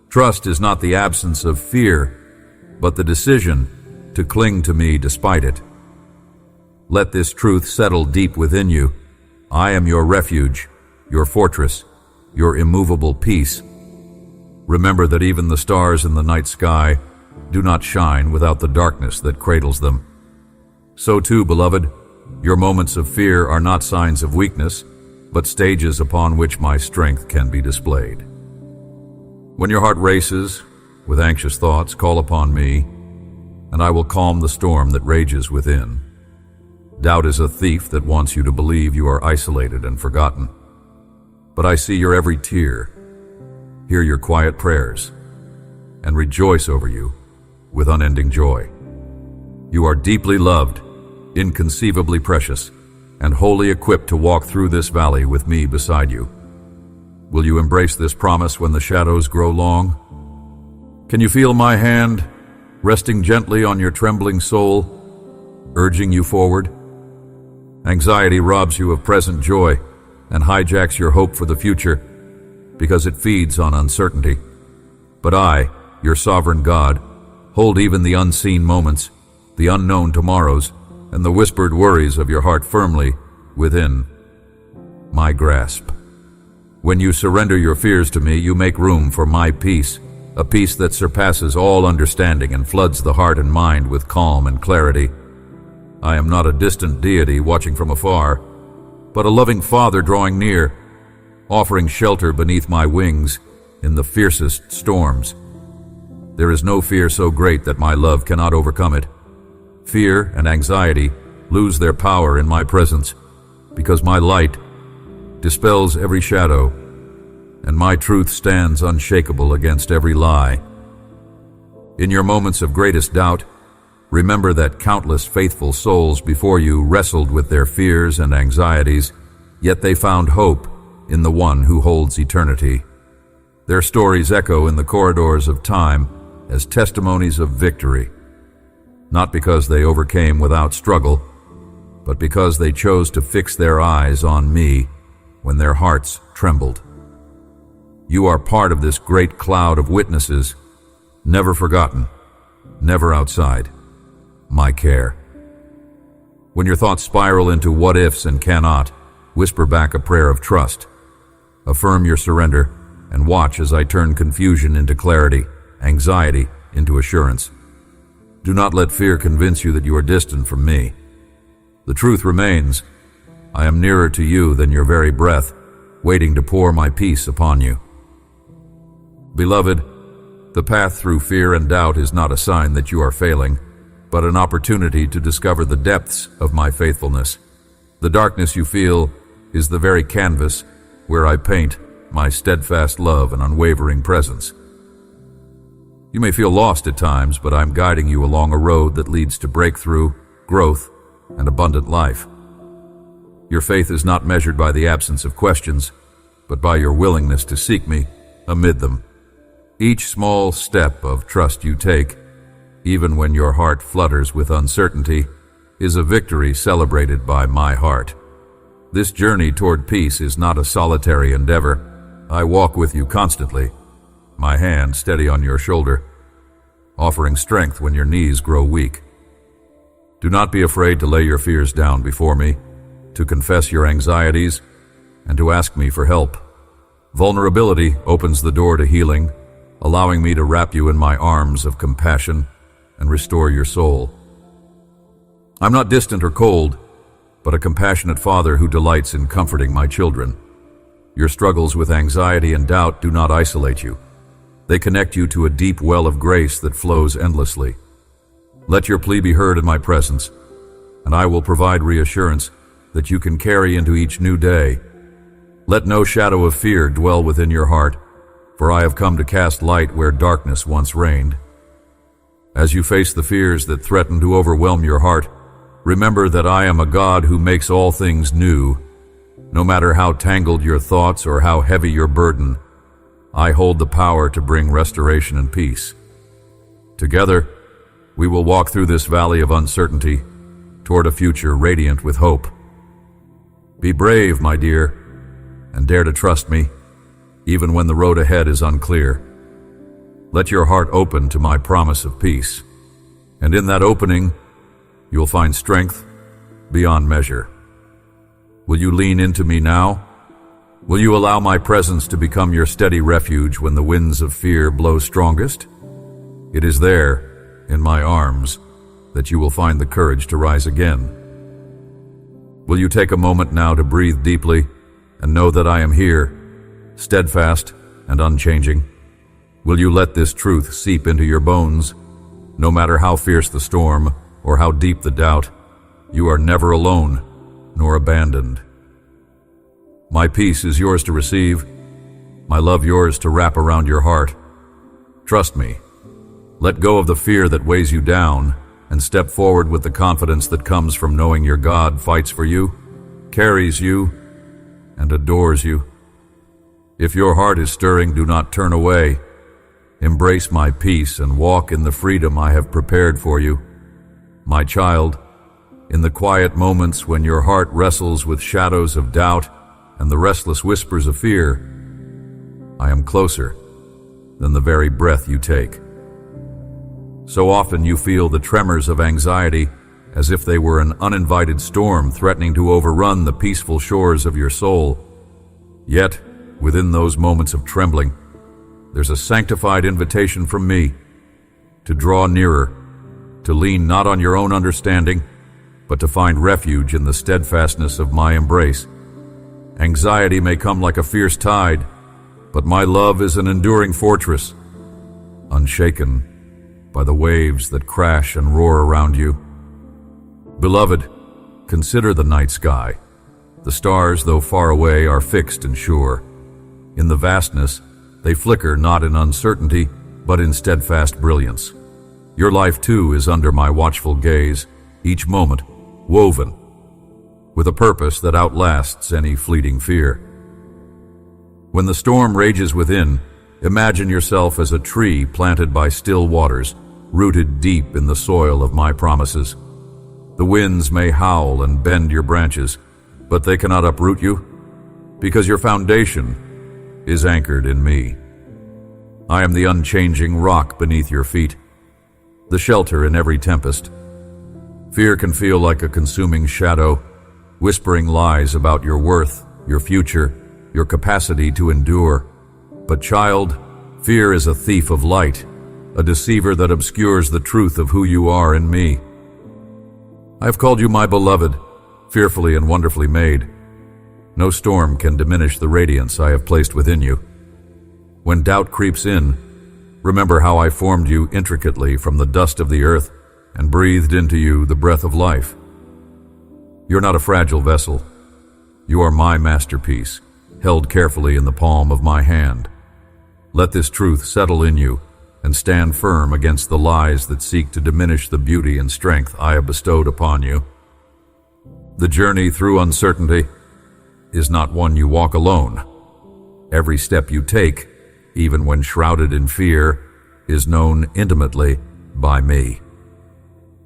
Trust is not the absence of fear, but the decision to cling to me despite it. Let this truth settle deep within you. I am your refuge, your fortress, your immovable peace. Remember that even the stars in the night sky do not shine without the darkness that cradles them. So too, beloved, your moments of fear are not signs of weakness, but stages upon which my strength can be displayed. When your heart races with anxious thoughts, call upon me, and I will calm the storm that rages within. Doubt is a thief that wants you to believe you are isolated and forgotten. But I see your every tear, hear your quiet prayers, and rejoice over you with unending joy. You are deeply loved, inconceivably precious, and wholly equipped to walk through this valley with me beside you. Will you embrace this promise when the shadows grow long? Can you feel my hand resting gently on your trembling soul, urging you forward? Anxiety robs you of present joy and hijacks your hope for the future because it feeds on uncertainty. But I, your sovereign God, hold even the unseen moments, the unknown tomorrows, and the whispered worries of your heart firmly within my grasp. When you surrender your fears to me, you make room for my peace, a peace that surpasses all understanding and floods the heart and mind with calm and clarity. I am not a distant deity watching from afar, but a loving Father drawing near, offering shelter beneath my wings in the fiercest storms. There is no fear so great that my love cannot overcome it. Fear and anxiety lose their power in my presence, because my light dispels every shadow, and my truth stands unshakable against every lie. In your moments of greatest doubt, remember that countless faithful souls before you wrestled with their fears and anxieties, yet they found hope in the one who holds eternity. Their stories echo in the corridors of time as testimonies of victory, not because they overcame without struggle, but because they chose to fix their eyes on me when their hearts trembled. You are part of this great cloud of witnesses, never forgotten, never outside my care. When your thoughts spiral into what-ifs and cannot, whisper back a prayer of trust. Affirm your surrender, and watch as I turn confusion into clarity, anxiety into assurance. Do not let fear convince you that you are distant from me. The truth remains, I am nearer to you than your very breath, waiting to pour my peace upon you. Beloved, the path through fear and doubt is not a sign that you are failing, but an opportunity to discover the depths of my faithfulness. The darkness you feel is the very canvas where I paint my steadfast love and unwavering presence. You may feel lost at times, but I'm guiding you along a road that leads to breakthrough, growth, and abundant life. Your faith is not measured by the absence of questions, but by your willingness to seek me amid them. Each small step of trust you take, even when your heart flutters with uncertainty, is a victory celebrated by my heart. This journey toward peace is not a solitary endeavor. I walk with you constantly, my hand steady on your shoulder, offering strength when your knees grow weak. Do not be afraid to lay your fears down before me, to confess your anxieties, and to ask me for help. Vulnerability opens the door to healing, allowing me to wrap you in my arms of compassion and restore your soul. I'm not distant or cold, but a compassionate father who delights in comforting my children. Your struggles with anxiety and doubt do not isolate you. They connect you to a deep well of grace that flows endlessly. Let your plea be heard in my presence, and I will provide reassurance that you can carry into each new day. Let no shadow of fear dwell within your heart, for I have come to cast light where darkness once reigned. As you face the fears that threaten to overwhelm your heart, remember that I am a God who makes all things new. No matter how tangled your thoughts or how heavy your burden, I hold the power to bring restoration and peace. Together, we will walk through this valley of uncertainty toward a future radiant with hope. Be brave, my dear, and dare to trust me, even when the road ahead is unclear. Let your heart open to my promise of peace, and in that opening, you'll find strength beyond measure. Will you lean into me now? Will you allow my presence to become your steady refuge when the winds of fear blow strongest? It is there, in my arms, that you will find the courage to rise again. Will you take a moment now to breathe deeply and know that I am here, steadfast and unchanging? Will you let this truth seep into your bones? No matter how fierce the storm or how deep the doubt, you are never alone nor abandoned. My peace is yours to receive, my love yours to wrap around your heart. Trust me. Let go of the fear that weighs you down and step forward with the confidence that comes from knowing your God fights for you, carries you, and adores you. If your heart is stirring, do not turn away. Embrace my peace and walk in the freedom I have prepared for you. My child, in the quiet moments when your heart wrestles with shadows of doubt and the restless whispers of fear, I am closer than the very breath you take. So often you feel the tremors of anxiety as if they were an uninvited storm threatening to overrun the peaceful shores of your soul. Yet, within those moments of trembling, there's a sanctified invitation from me to draw nearer, to lean not on your own understanding, but to find refuge in the steadfastness of my embrace. Anxiety may come like a fierce tide, but my love is an enduring fortress, unshaken by the waves that crash and roar around you. Beloved, consider the night sky. The stars, though far away, are fixed and sure. In the vastness, they flicker not in uncertainty, but in steadfast brilliance. Your life, too, is under my watchful gaze, each moment woven with a purpose that outlasts any fleeting fear. When the storm rages within, imagine yourself as a tree planted by still waters, rooted deep in the soil of my promises. The winds may howl and bend your branches, but they cannot uproot you, because your foundation is anchored in me. I am the unchanging rock beneath your feet, the shelter in every tempest. Fear can feel like a consuming shadow, whispering lies about your worth, your future, your capacity to endure. But child, fear is a thief of light, a deceiver that obscures the truth of who you are in me. I have called you my beloved, fearfully and wonderfully made. No storm can diminish the radiance I have placed within you. When doubt creeps in, remember how I formed you intricately from the dust of the earth and breathed into you the breath of life. You're not a fragile vessel. You are my masterpiece, held carefully in the palm of my hand. Let this truth settle in you and stand firm against the lies that seek to diminish the beauty and strength I have bestowed upon you. The journey through uncertainty is not one you walk alone. Every step you take, even when shrouded in fear, is known intimately by me.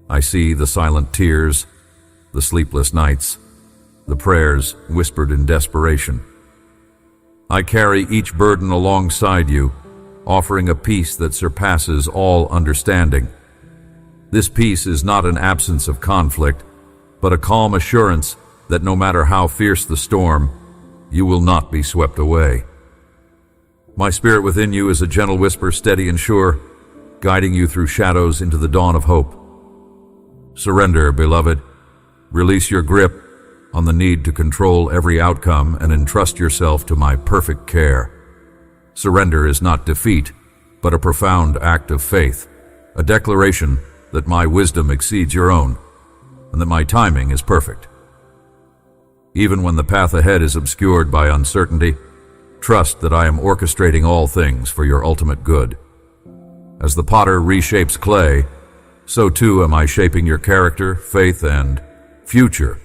I see the silent tears, the sleepless nights, the prayers whispered in desperation. I carry each burden alongside you, offering a peace that surpasses all understanding. This peace is not an absence of conflict, but a calm assurance that no matter how fierce the storm, you will not be swept away. My spirit within you is a gentle whisper, steady and sure, guiding you through shadows into the dawn of hope. Surrender, beloved. Release your grip on the need to control every outcome and entrust yourself to my perfect care. Surrender is not defeat, but a profound act of faith, a declaration that my wisdom exceeds your own, and that my timing is perfect. Even when the path ahead is obscured by uncertainty, trust that I am orchestrating all things for your ultimate good. As the potter reshapes clay, so too am I shaping your character, faith, and future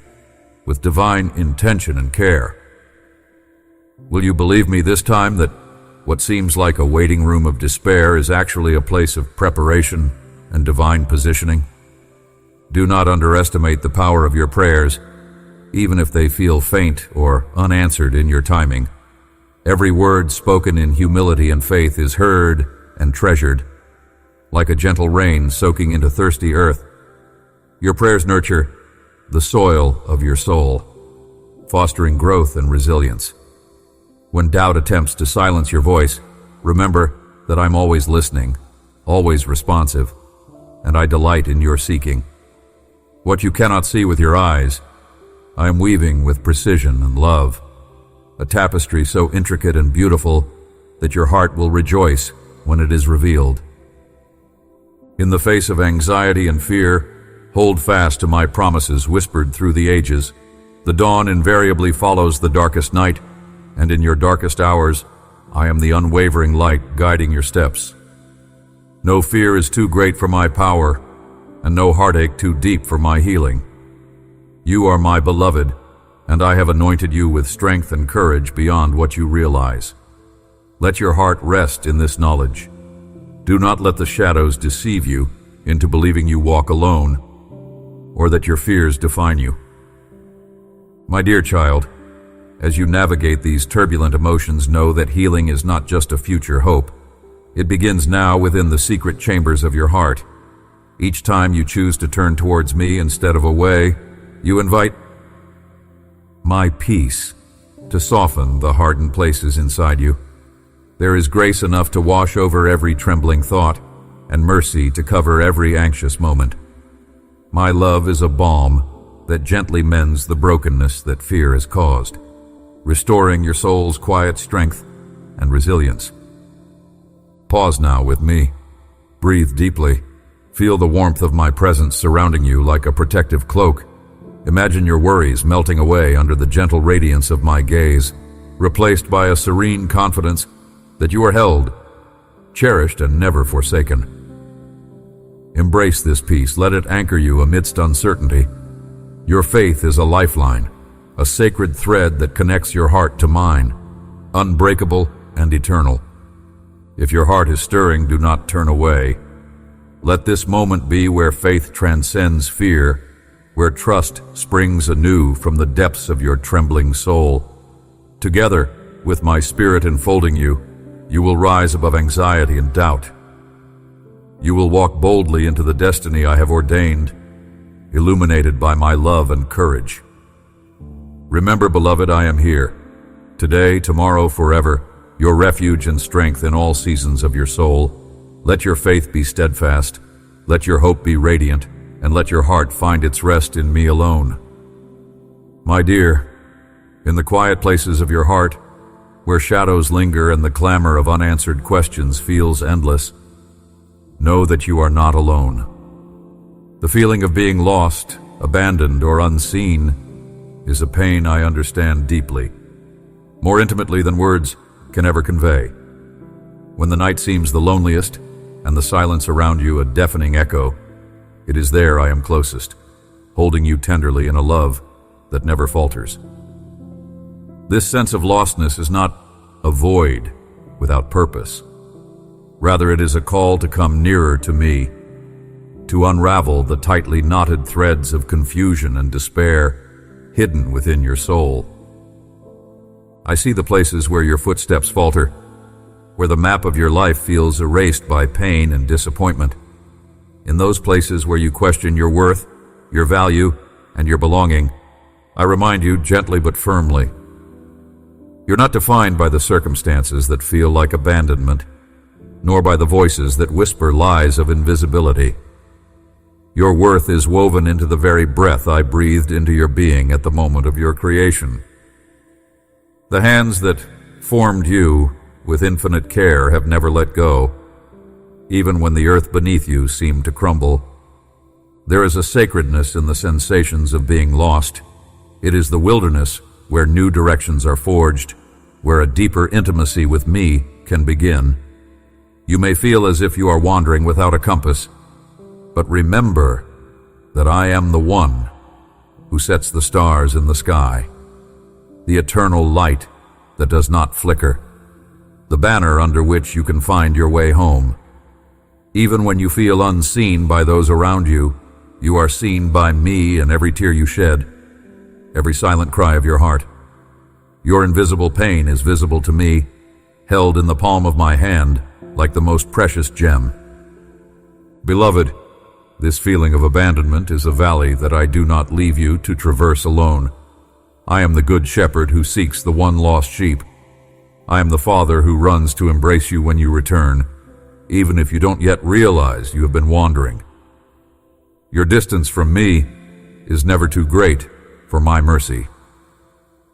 with divine intention and care. Will you believe me this time that what seems like a waiting room of despair is actually a place of preparation and divine positioning? Do not underestimate the power of your prayers, even if they feel faint or unanswered in your timing. Every word spoken in humility and faith is heard and treasured, like a gentle rain soaking into thirsty earth. Your prayers nurture the soil of your soul, fostering growth and resilience. When doubt attempts to silence your voice, remember that I'm always listening, always responsive, and I delight in your seeking. What you cannot see with your eyes, I am weaving with precision and love, a tapestry so intricate and beautiful that your heart will rejoice when it is revealed. In the face of anxiety and fear, hold fast to my promises whispered through the ages. The dawn invariably follows the darkest night, and in your darkest hours, I am the unwavering light guiding your steps. No fear is too great for my power, and no heartache too deep for my healing. You are my beloved, and I have anointed you with strength and courage beyond what you realize. Let your heart rest in this knowledge. Do not let the shadows deceive you into believing you walk alone, or that your fears define you. My dear child, as you navigate these turbulent emotions, know that healing is not just a future hope. It begins now within the secret chambers of your heart. Each time you choose to turn towards me instead of away, you invite my peace to soften the hardened places inside you. There is grace enough to wash over every trembling thought, and mercy to cover every anxious moment. My love is a balm that gently mends the brokenness that fear has caused, restoring your soul's quiet strength and resilience. Pause now with me. Breathe deeply. Feel the warmth of my presence surrounding you like a protective cloak. Imagine your worries melting away under the gentle radiance of my gaze, replaced by a serene confidence that you are held, cherished, and never forsaken. Embrace this peace. Let it anchor you amidst uncertainty. Your faith is a lifeline, a sacred thread that connects your heart to mine, unbreakable and eternal. If your heart is stirring, do not turn away. Let this moment be where faith transcends fear, where trust springs anew from the depths of your trembling soul. Together, with my spirit enfolding you, you will rise above anxiety and doubt. You will walk boldly into the destiny I have ordained, illuminated by my love and courage. Remember, beloved, I am here, today, tomorrow, forever, your refuge and strength in all seasons of your soul. Let your faith be steadfast, let your hope be radiant, and let your heart find its rest in me alone. My dear, in the quiet places of your heart, where shadows linger and the clamor of unanswered questions feels endless, know that you are not alone. The feeling of being lost, abandoned, or unseen is a pain I understand deeply, more intimately than words can ever convey. When the night seems the loneliest and the silence around you a deafening echo, it is there I am closest, holding you tenderly in a love that never falters. This sense of lostness is not a void without purpose. Rather, it is a call to come nearer to me, to unravel the tightly knotted threads of confusion and despair hidden within your soul. I see the places where your footsteps falter, where the map of your life feels erased by pain and disappointment. In those places where you question your worth, your value, and your belonging, I remind you gently but firmly, you're not defined by the circumstances that feel like abandonment, nor by the voices that whisper lies of invisibility. Your worth is woven into the very breath I breathed into your being at the moment of your creation. The hands that formed you with infinite care have never let go, even when the earth beneath you seemed to crumble. There is a sacredness in the sensations of being lost. It is the wilderness where new directions are forged, where a deeper intimacy with me can begin. You may feel as if you are wandering without a compass, but remember that I am the one who sets the stars in the sky, the eternal light that does not flicker, the banner under which you can find your way home. Even when you feel unseen by those around you, you are seen by me in every tear you shed, every silent cry of your heart. Your invisible pain is visible to me, held in the palm of my hand like the most precious gem. Beloved, this feeling of abandonment is a valley that I do not leave you to traverse alone. I am the good shepherd who seeks the one lost sheep. I am the father who runs to embrace you when you return, even if you don't yet realize you have been wandering. Your distance from me is never too great for my mercy.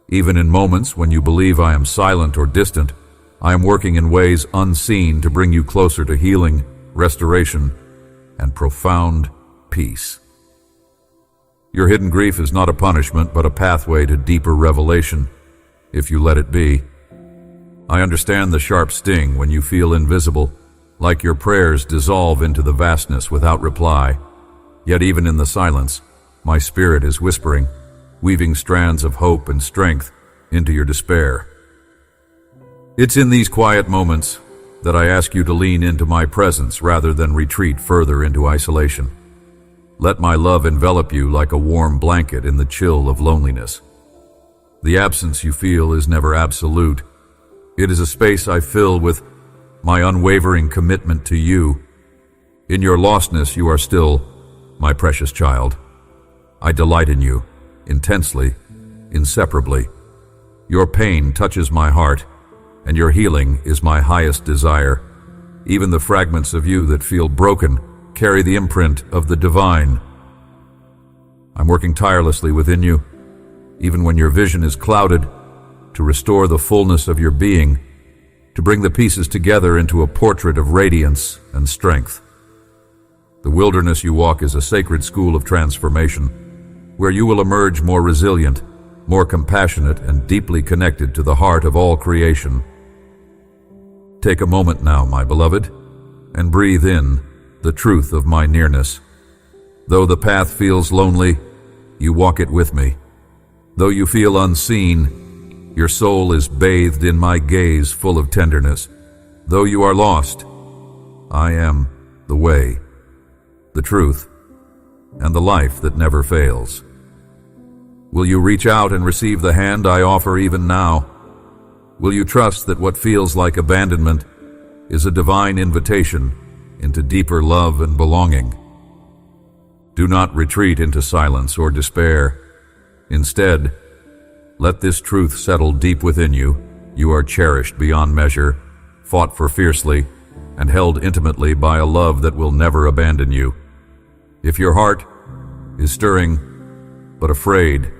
Even in moments when you believe I am silent or distant, I am working in ways unseen to bring you closer to healing, restoration, and profound peace. Your hidden grief is not a punishment, but a pathway to deeper revelation, if you let it be. I understand the sharp sting when you feel invisible, like your prayers dissolve into the vastness without reply. Yet even in the silence, my spirit is whispering, weaving strands of hope and strength into your despair. It's in these quiet moments that I ask you to lean into my presence rather than retreat further into isolation. Let my love envelop you like a warm blanket in the chill of loneliness. The absence you feel is never absolute. It is a space I fill with my unwavering commitment to you. In your lostness, you are still my precious child. I delight in you, intensely, inseparably. Your pain touches my heart, and your healing is my highest desire. Even the fragments of you that feel broken carry the imprint of the divine. I'm working tirelessly within you, even when your vision is clouded, to restore the fullness of your being, to bring the pieces together into a portrait of radiance and strength. The wilderness you walk is a sacred school of transformation, where you will emerge more resilient, more compassionate, and deeply connected to the heart of all creation. Take a moment now, my beloved, and breathe in the truth of my nearness. Though the path feels lonely, you walk it with me. Though you feel unseen, your soul is bathed in my gaze full of tenderness. Though you are lost, I am the way, the truth, and the life that never fails. Will you reach out and receive the hand I offer even now? Will you trust that what feels like abandonment is a divine invitation into deeper love and belonging? Do not retreat into silence or despair. Instead, let this truth settle deep within you. You are cherished beyond measure, fought for fiercely, and held intimately by a love that will never abandon you. If your heart is stirring but afraid,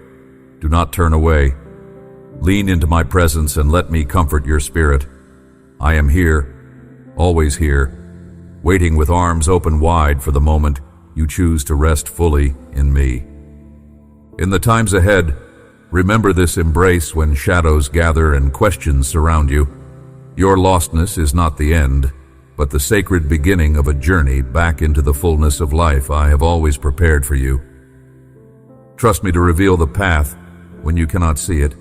do not turn away. Lean into my presence and let me comfort your spirit. I am here, always here, waiting with arms open wide for the moment you choose to rest fully in me. In the times ahead, remember this embrace when shadows gather and questions surround you. Your lostness is not the end, but the sacred beginning of a journey back into the fullness of life I have always prepared for you. Trust me to reveal the path when you cannot see it,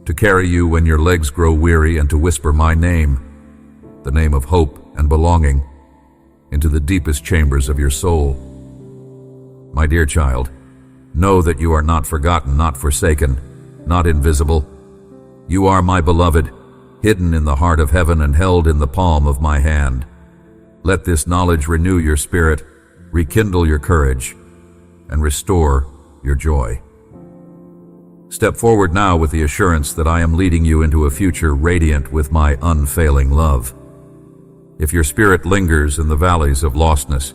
to carry you when your legs grow weary, and to whisper my name, the name of hope and belonging, into the deepest chambers of your soul. My dear child, know that you are not forgotten, not forsaken, not invisible. You are my beloved, hidden in the heart of heaven and held in the palm of my hand. Let this knowledge renew your spirit, rekindle your courage, and restore your joy. Step forward now with the assurance that I am leading you into a future radiant with my unfailing love. If your spirit lingers in the valleys of lostness,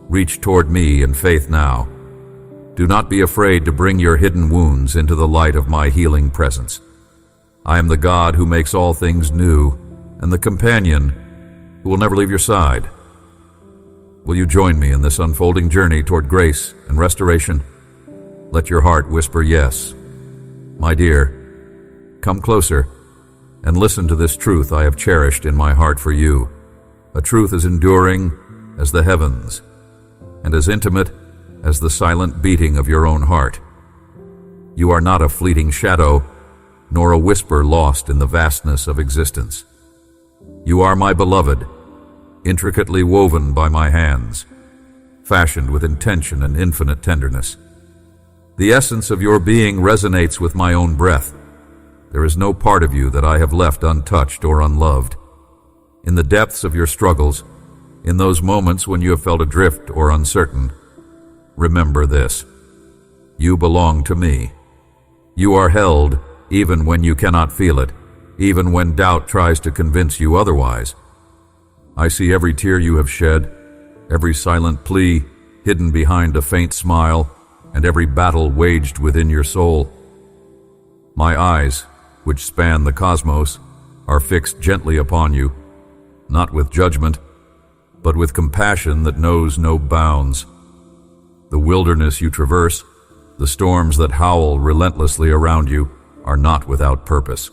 reach toward me in faith now. Do not be afraid to bring your hidden wounds into the light of my healing presence. I am the God who makes all things new, and the companion who will never leave your side. Will you join me in this unfolding journey toward grace and restoration? Let your heart whisper yes. My dear, come closer and listen to this truth I have cherished in my heart for you, a truth as enduring as the heavens and as intimate as the silent beating of your own heart. You are not a fleeting shadow, nor a whisper lost in the vastness of existence. You are my beloved, intricately woven by my hands, fashioned with intention and infinite tenderness. The essence of your being resonates with my own breath. There is no part of you that I have left untouched or unloved. In the depths of your struggles, in those moments when you have felt adrift or uncertain, remember this: you belong to me. You are held even when you cannot feel it, even when doubt tries to convince you otherwise. I see every tear you have shed, every silent plea hidden behind a faint smile, and every battle waged within your soul. My eyes, which span the cosmos, are fixed gently upon you, not with judgment, but with compassion that knows no bounds. The wilderness you traverse, the storms that howl relentlessly around you, are not without purpose.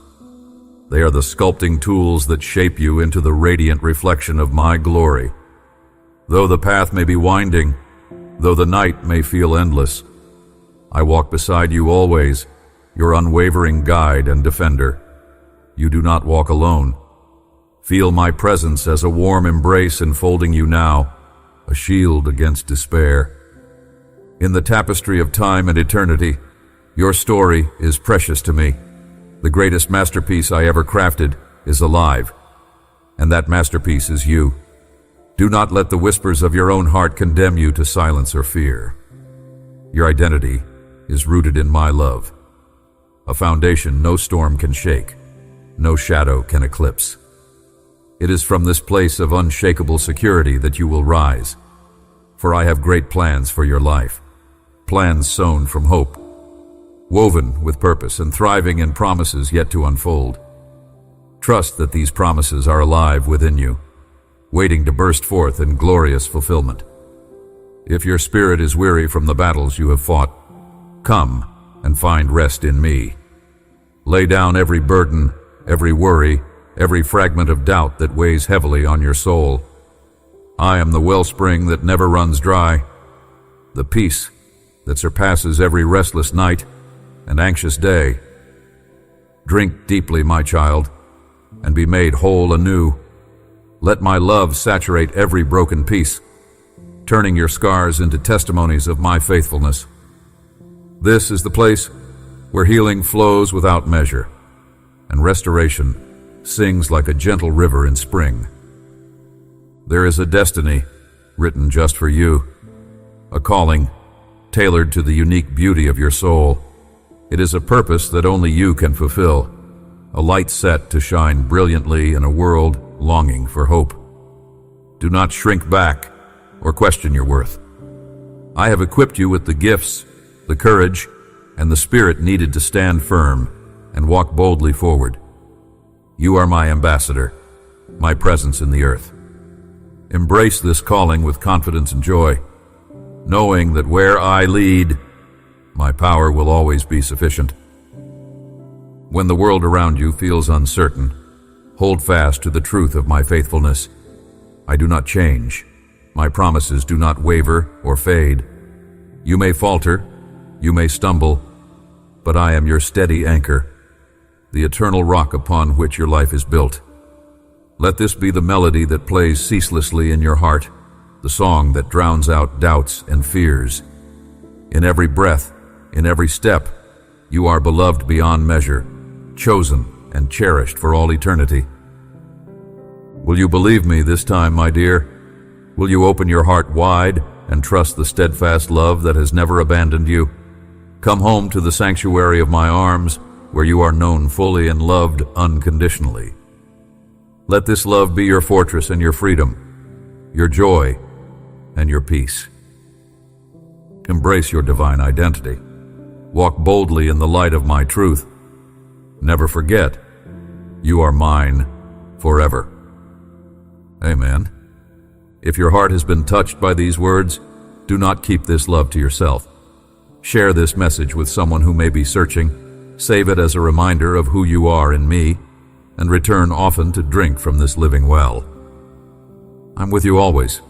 They are the sculpting tools that shape you into the radiant reflection of my glory. Though the path may be winding, though the night may feel endless, I walk beside you always, your unwavering guide and defender. You do not walk alone. Feel my presence as a warm embrace enfolding you now, a shield against despair. In the tapestry of time and eternity, your story is precious to me. The greatest masterpiece I ever crafted is alive, and that masterpiece is you. Do not let the whispers of your own heart condemn you to silence or fear. Your identity is rooted in my love, a foundation no storm can shake, no shadow can eclipse. It is from this place of unshakable security that you will rise, for I have great plans for your life, plans sown from hope, woven with purpose and thriving in promises yet to unfold. Trust that these promises are alive within you, waiting to burst forth in glorious fulfillment. If your spirit is weary from the battles you have fought, come and find rest in me. Lay down every burden, every worry, every fragment of doubt that weighs heavily on your soul. I am the wellspring that never runs dry, the peace that surpasses every restless night and anxious day. Drink deeply, my child, and be made whole anew. Let my love saturate every broken piece, turning your scars into testimonies of my faithfulness. This is the place where healing flows without measure, and restoration sings like a gentle river in spring. There is a destiny written just for you, a calling tailored to the unique beauty of your soul. It is a purpose that only you can fulfill, a light set to shine brilliantly in a world longing for hope. Do not shrink back or question your worth. I have equipped you with the gifts, the courage, and the spirit needed to stand firm and walk boldly forward. You are my ambassador, my presence in the earth. Embrace this calling with confidence and joy, knowing that where I lead, my power will always be sufficient. When the world around you feels uncertain, hold fast to the truth of my faithfulness. I do not change. My promises do not waver or fade. You may falter, you may stumble, but I am your steady anchor, the eternal rock upon which your life is built. Let this be the melody that plays ceaselessly in your heart, the song that drowns out doubts and fears. In every breath, in every step, you are beloved beyond measure, chosen and cherished for all eternity. Will you believe me this time, my dear? Will you open your heart wide and trust the steadfast love that has never abandoned you? Come home to the sanctuary of my arms, where you are known fully and loved unconditionally. Let this love be your fortress and your freedom, your joy and your peace. Embrace your divine identity. Walk boldly in the light of my truth. Never forget, you are mine forever. Amen. If your heart has been touched by these words, do not keep this love to yourself. Share this message with someone who may be searching. Save it as a reminder of who you are in me, and return often to drink from this living well. I'm with you always,